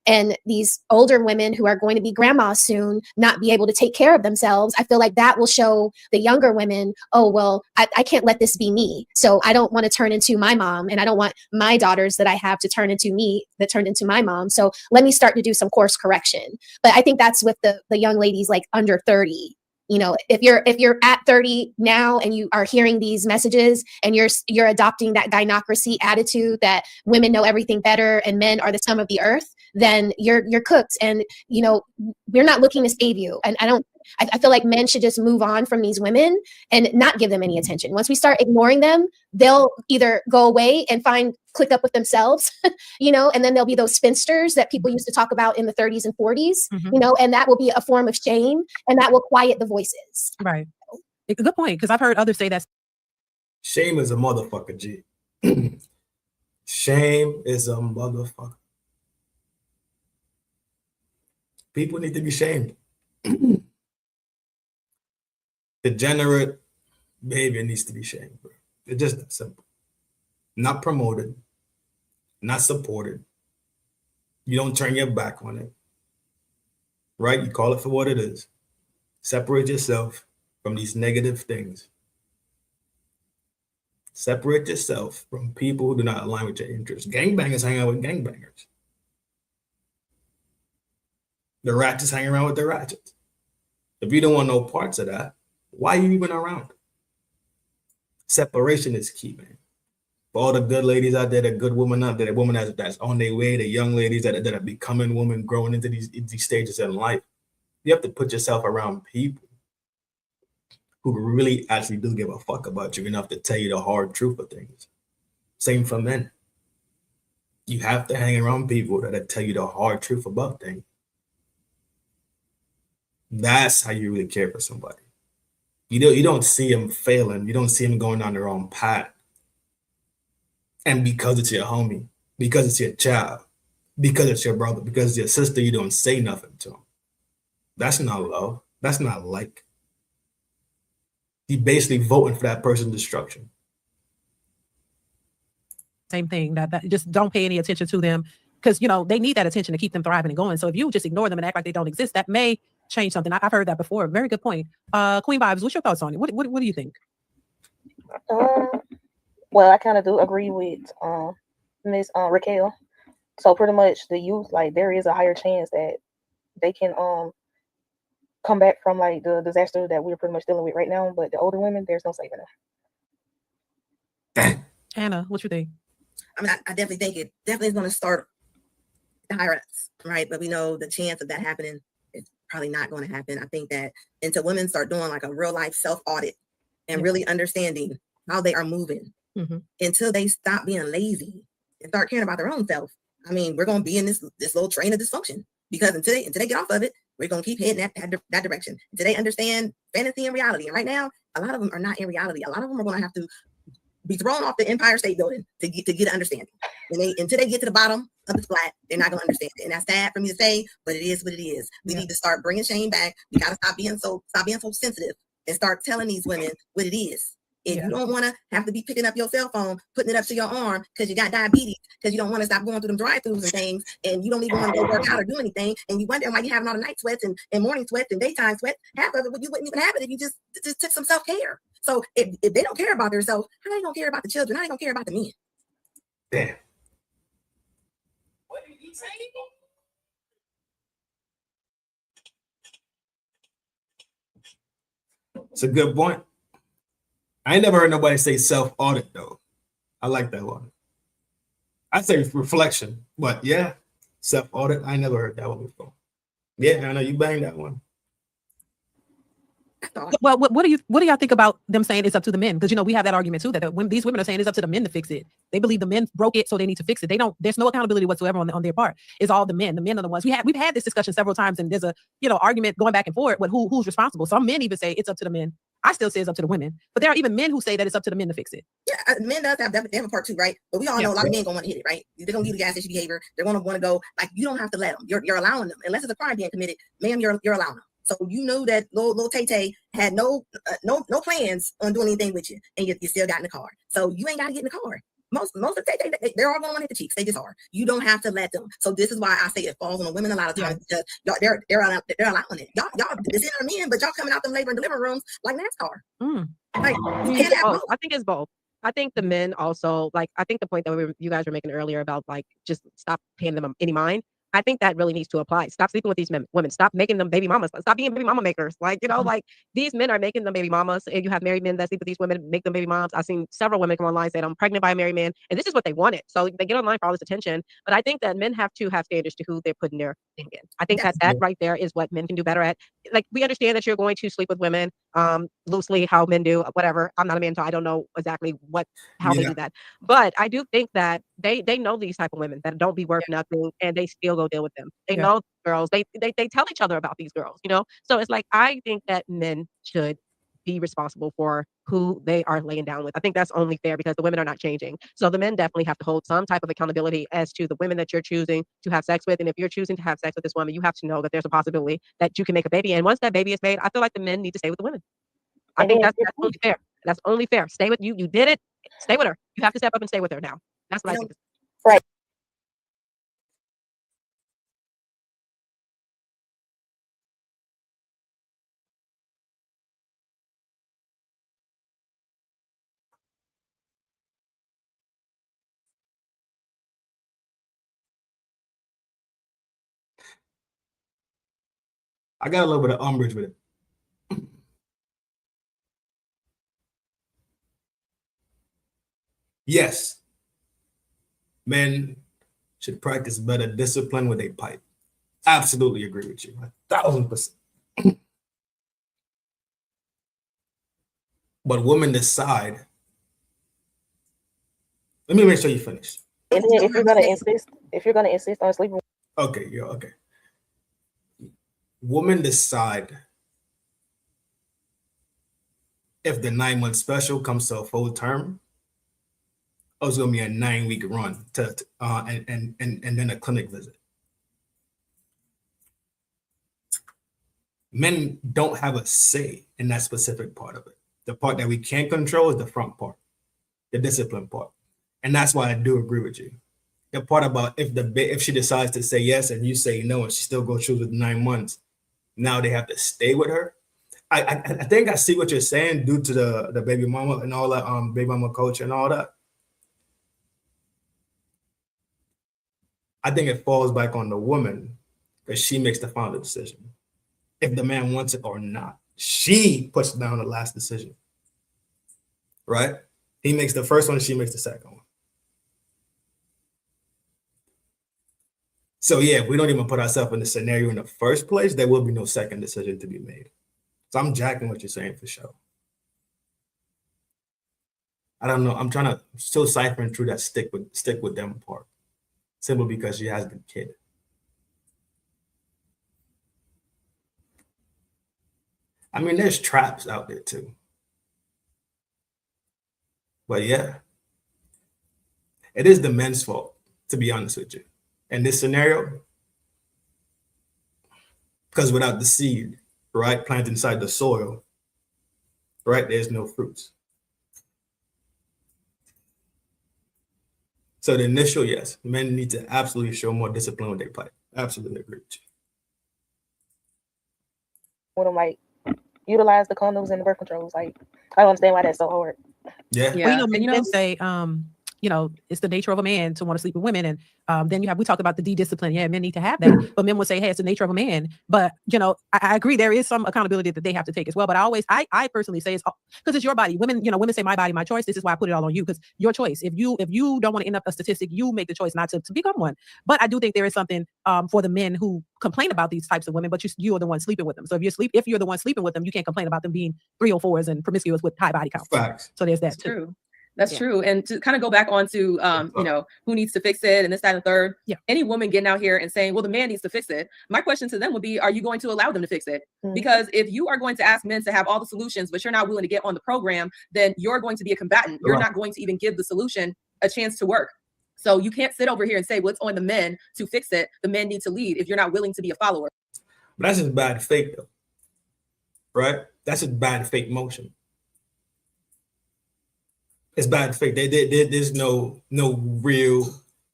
and these older women who are going to be grandmas soon not be able to take care of themselves, I feel like that will show the younger women, oh, well, I can't let this be me. So I don't want to turn into my mom, and I don't want my daughters that I have to turn into me that turned into my mom. So let me start to do some course correction. But I think that's with the young ladies like under 30. If you're at 30 now and you are hearing these messages and you're adopting that gynocracy attitude that women know everything better and men are the scum of the earth, then you're cooked. And we're not looking to save you. And I feel like men should just move on from these women and not give them any attention. Once we start ignoring them, they'll either go away and click up with themselves, and then there'll be those spinsters that people used to talk about in the 30s and 40s, and that will be a form of shame and that will quiet the voices. Right. Good point. Because I've heard others say that. Shame is a motherfucker, G. Shame is a motherfucker. People need to be shamed. Degenerate behavior needs to be shamed, bro. It's just that simple. Not promoted, not supported. You don't turn your back on it, right? You call it for what it is. Separate yourself from these negative things. Separate yourself from people who do not align with your interests. Gangbangers hang out with gangbangers. The ratchets hang around with the ratchets. If you don't want no parts of that, why are you even around? Separation is key, man. For all the good ladies out there, the good women out there, the women that's on their way, the young ladies that are becoming women, growing into these stages in life, you have to put yourself around people who really actually do give a fuck about you enough to tell you the hard truth of things. Same for men. You have to hang around people that tell you the hard truth about things. That's how you really care for somebody. You don't see them failing. You don't see them going down their own path. And because it's your homie, because it's your child, because it's your brother, because it's your sister, you don't say nothing to them. That's not love. That's not like. You're basically voting for that person's destruction. Same thing. That just don't pay any attention to them, because they need that attention to keep them thriving and going. So if you just ignore them and act like they don't exist, that may change something. I've heard that before. Very good point. Queen Vibes, what's your thoughts on it? What do you think? Well, I kind of do agree with Miss Raquel. So pretty much the youth, like there is a higher chance that they can come back from like the disaster that we're pretty much dealing with right now. But the older women, there's no saving them. Anna, what you think? I mean, I definitely think it definitely is going to start the higher ups, right? But we know the chance of that happening is probably not going to happen. I think that until women start doing like a real life self audit and really understanding how they are moving, until they stop being lazy and start caring about their own self, I mean, we're going to be in this little train of dysfunction, because until they get off of it, we're going to keep heading that direction. Until they understand fantasy and reality. And right now, a lot of them are not in reality. A lot of them are going to have to be thrown off the Empire State Building to get understanding. And until they get to the bottom of the flat, they're not going to understand it. And that's sad for me to say, but it is what it is. We need to start bringing shame back. We got to stop being so sensitive and start telling these women what it is. If Yeah. you don't want to have to be picking up your cell phone, putting it up to your arm because you got diabetes, because you don't want to stop going through them drive-thrus and things, and you don't even want to go work out or do anything, and you wonder why you're having all the night sweats and morning sweats and daytime sweats, half of it you wouldn't even have it if you just took some self-care. So if they don't care about themselves, how they gonna care about the children? How they gonna care about the men? Damn. It's a good point. I ain't never heard nobody say self-audit though. I like that one. I say reflection, but yeah, self-audit. I never heard that one before. Yeah, I know you banged that one. Well, what do y'all think about them saying it's up to the men? Because we have that argument too, that when these women are saying it's up to the men to fix it. They believe the men broke it, so they need to fix it. There's no accountability whatsoever on their part. It's all the men. The men are the ones. We've had this discussion several times, and there's a argument going back and forth with who's responsible. Some men even say it's up to the men. I still say it's up to the women, but there are even men who say that it's up to the men to fix it. Yeah, men does have a part too, right? But we all know a lot of men gonna want to hit it, right? They're gonna do the gas station behavior. They're gonna want to go. Like, you don't have to let them. You're allowing them, unless it's a crime being committed. Ma'am, you're allowing them. So you know that little Tay had no plans on doing anything with you, and you still got in the car. So you ain't got to get in the car. Most of Tay, they're all going to hit the cheeks. They just are. You don't have to let them. So this is why I say it falls on the women a lot of times, because they're allowing it. Y'all this is our men, but y'all coming out them labor and delivery rooms like NASCAR. Like, you can't have both. I think it's both. I think the men also, like, I think the point that you guys were making earlier about, like, just stop paying them any mind. I think that really needs to apply. Stop sleeping with these women. Stop making them baby mamas. Stop being baby mama makers. Like, like, these men are making them baby mamas. And you have married men that sleep with these women, make them baby moms. I've seen several women come online saying, I'm pregnant by a married man. And this is what they wanted. So they get online for all this attention. But I think that men have to have standards to who they're putting their thing in. I think that right there is what men can do better at. Like, we understand that you're going to sleep with women loosely, how men do, whatever. I'm not a man, so I don't know exactly how they do that. But I do think that they know these type of women that don't be worth nothing, and they still go deal with them. They know girls. They tell each other about these girls, So it's like, I think that men should be responsible for who they are laying down with. I think that's only fair because the women are not changing. So the men definitely have to hold some type of accountability as to the women that you're choosing to have sex with. And if you're choosing to have sex with this woman, you have to know that there's a possibility that you can make a baby. And once that baby is made, I feel like the men need to stay with the women. I think that's only fair. That's only fair. Stay with you. You did it. Stay with her. You have to step up and stay with her now. That's what I think. Right. I got a little bit of umbrage with it. Yes, men should practice better discipline with a pipe. Absolutely agree with you. 1,000%. But women decide. Let me make sure you finish. And then if you're gonna insist on sleeping. Okay, okay. Women decide if the 9-month special comes to a full term, or it's gonna be a 9-week run and then a clinic visit. Men don't have a say in that specific part of it. The part that we can't control is the front part, the discipline part. And that's why I do agree with you. The part about if she decides to say yes and you say no and she still goes through with 9 months, now they have to stay with her. I think I see what you're saying due to the baby mama and all that, baby mama culture and all that. I think it falls back on the woman because she makes the final decision. If the man wants it or not, she puts down the last decision, right? He makes the first one, she makes the second one. So yeah, if we don't even put ourselves in the scenario in the first place, there will be no second decision to be made. So I'm jacking what you're saying for sure. I don't know. I'm still ciphering through that stick with them part. Simply because she has the kid. I mean, there's traps out there too. But yeah, it is the men's fault, to be honest with you. In this scenario, because without the seed, right, planted inside the soil, right, there's no fruits. So the initial, yes, men need to absolutely show more discipline when they play. Absolutely agree with you. Want them like utilize the condoms and the birth controls. Like I don't understand why that's so hard. Yeah. Well, men say, it's the nature of a man to want to sleep with women. And then we talked about the D-discipline. Yeah, men need to have that. But men would say, hey, it's the nature of a man. But, I agree there is some accountability that they have to take as well. But I personally say it's because it's your body. Women say my body, my choice. This is why I put it all on you, because your choice. If you don't want to end up a statistic, you make the choice not to become one. But I do think there is something for the men who complain about these types of women, but you are the one sleeping with them. So if you're the one sleeping with them, you can't complain about them being 304s and promiscuous with high body counts. Facts. So there's that That's too. true. That's true. And to kind of go back onto, who needs to fix it and this, that, and the third. Yeah. Any woman getting out here and saying, well, the man needs to fix it. My question to them would be, are you going to allow them to fix it? Because if you are going to ask men to have all the solutions, but you're not willing to get on the program, then you're going to be a combatant. You're not going to even give the solution a chance to work. So you can't sit over here and say, well, it's on the men to fix it. The men need to lead if you're not willing to be a follower. But that's just bad fake, though. Right? That's just bad fake motion. It's bad fake. There's no real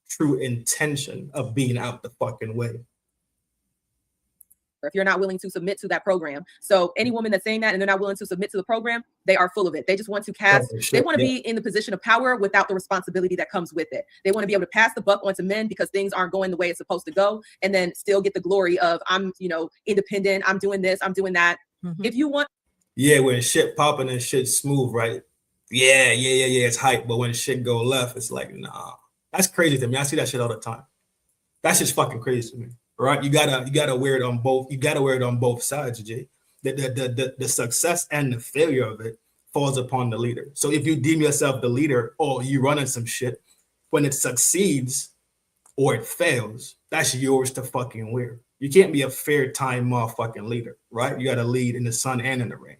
true intention of being out the fucking way. If you're not willing to submit to that program. So any woman that's saying that and they're not willing to submit to the program, they are full of it. They just want to they want to be in the position of power without the responsibility that comes with it. They want to be able to pass the buck onto men because things aren't going the way it's supposed to go, and then still get the glory of I'm, independent, I'm doing this, I'm doing that. If you want. Yeah, when shit popping and shit smooth, right? Yeah, it's hype. But when shit go left, it's like, nah. That's crazy to me. I see that shit all the time. That's just fucking crazy to me. Right? You gotta wear it on both. You gotta wear it on both sides, Jay. The success and the failure of it falls upon the leader. So if you deem yourself the leader or you running some shit, when it succeeds or it fails, that's yours to fucking wear. You can't be a fair time motherfucking leader, right? You gotta lead in the sun and in the rain.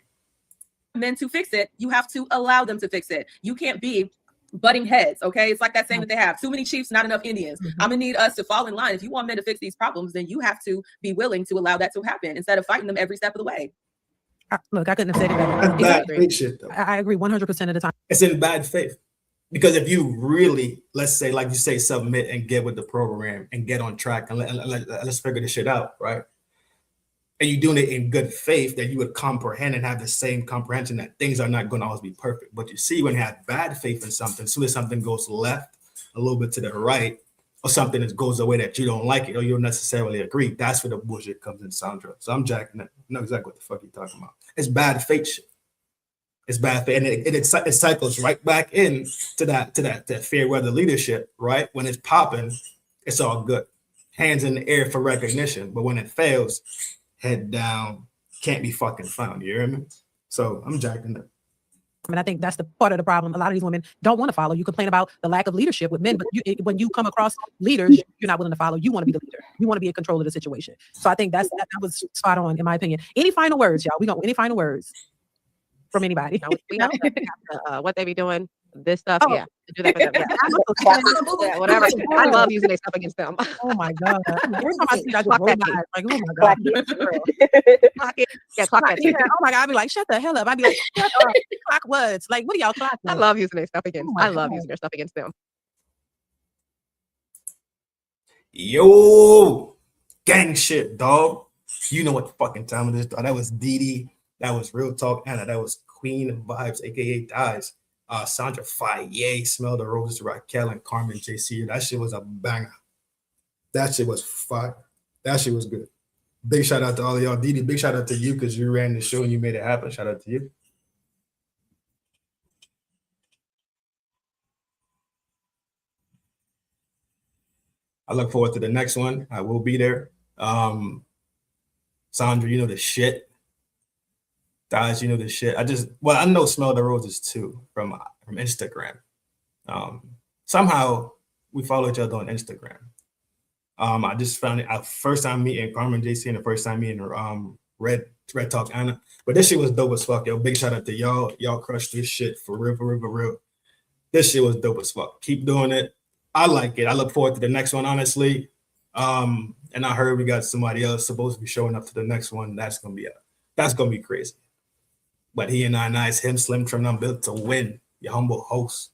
Men to fix it, you have to allow them to fix it. You can't be butting heads, okay? It's like that saying that they have, too many chiefs, not enough Indians. I'm gonna need us to fall in line. If you want men to fix these problems, then you have to be willing to allow that to happen instead of fighting them every step of the way. Look, I couldn't have said it better. That's bad faith shit, though. I agree 100% of the time. It's in bad faith. Because if you really, let's say, like you say, submit and get with the program and get on track and let's figure this shit out, right? And you're doing it in good faith, that you would comprehend and have the same comprehension that things are not going to always be perfect. But you see, when you have bad faith in something, as soon as something goes left, a little bit to the right, or something that goes away that you don't like it or you don't necessarily agree, that's where the bullshit comes in, Sandra. So I'm jacking it. I know exactly what the fuck you're talking about. It's bad faith shit. It's bad faith. And it cycles right back in to that fair weather leadership, right? When it's popping, it's all good. Hands in the air for recognition. But when it fails, head down, can't be fucking found. You hear me? So I'm jacking it. I mean, I think that's the part of the problem. A lot of these women don't want to follow. You complain about the lack of leadership with men, but when you come across leaders, you're not willing to follow. You want to be the leader. You want to be in control of the situation. So I think that was spot on, in my opinion. Any final words, y'all? Any final words from anybody? We have to, what they be doing, this stuff, Oh. yeah. To do that for them, yeah. Yeah, whatever. I love using their stuff against them. Oh my God. Every time I see that, I just roll my eyes. Like, oh my God. Clock it. Yeah, clock that. Yeah, oh my God. I'd be like, shut the hell up. I'd be like, shut up. Clock words. Like, what are y'all clocking? I love using their stuff against. Oh my I love God. using their stuff against them. Yo, gang shit, dog. You know what the fucking time it is, dog. That was Dee Dee. That was Real Talk Anna. That was Queen of Vibes, aka Dies. Sandra Faye, Smell the Roses, Raquel, and Carmen JC. That shit was a banger. That shit was fire. That shit was good. Big shout out to all of y'all. Dee Dee, big shout out to you because you ran the show and you made it happen. Shout out to you. I look forward to the next one. I will be there. Sandra, you know the shit. Guys, you know the shit. I know Smell the Roses too from Instagram. Somehow we follow each other on Instagram. I just found it our first time meeting Carmen JC and the first time meeting Red Talk Anna. But this shit was dope as fuck. Yo, big shout out to y'all. Y'all crushed this shit for real. This shit was dope as fuck. Keep doing it. I like it. I look forward to the next one, honestly. And I heard we got somebody else supposed to be showing up to the next one. That's gonna be crazy. But he and I, nice, him, Slim Trin, I'm built to win. Your humble host.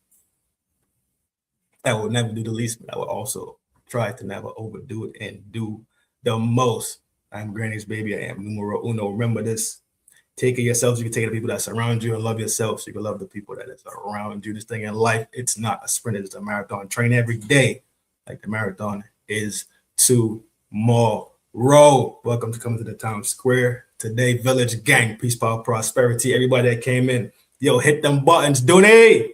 I will never do the least, but I will also try to never overdo it and do the most. I'm Granny's baby. I am numero uno. Remember this. Take care of yourselves. You can take care of the people that surround you and love yourself so you can love the people that is around you. This thing in life, it's not a sprint, it's a marathon. Train every day like the marathon is tomorrow. Welcome to coming to the town square. Today, Village Gang, peace, power, prosperity. Everybody that came in, yo, hit them buttons, Dooney.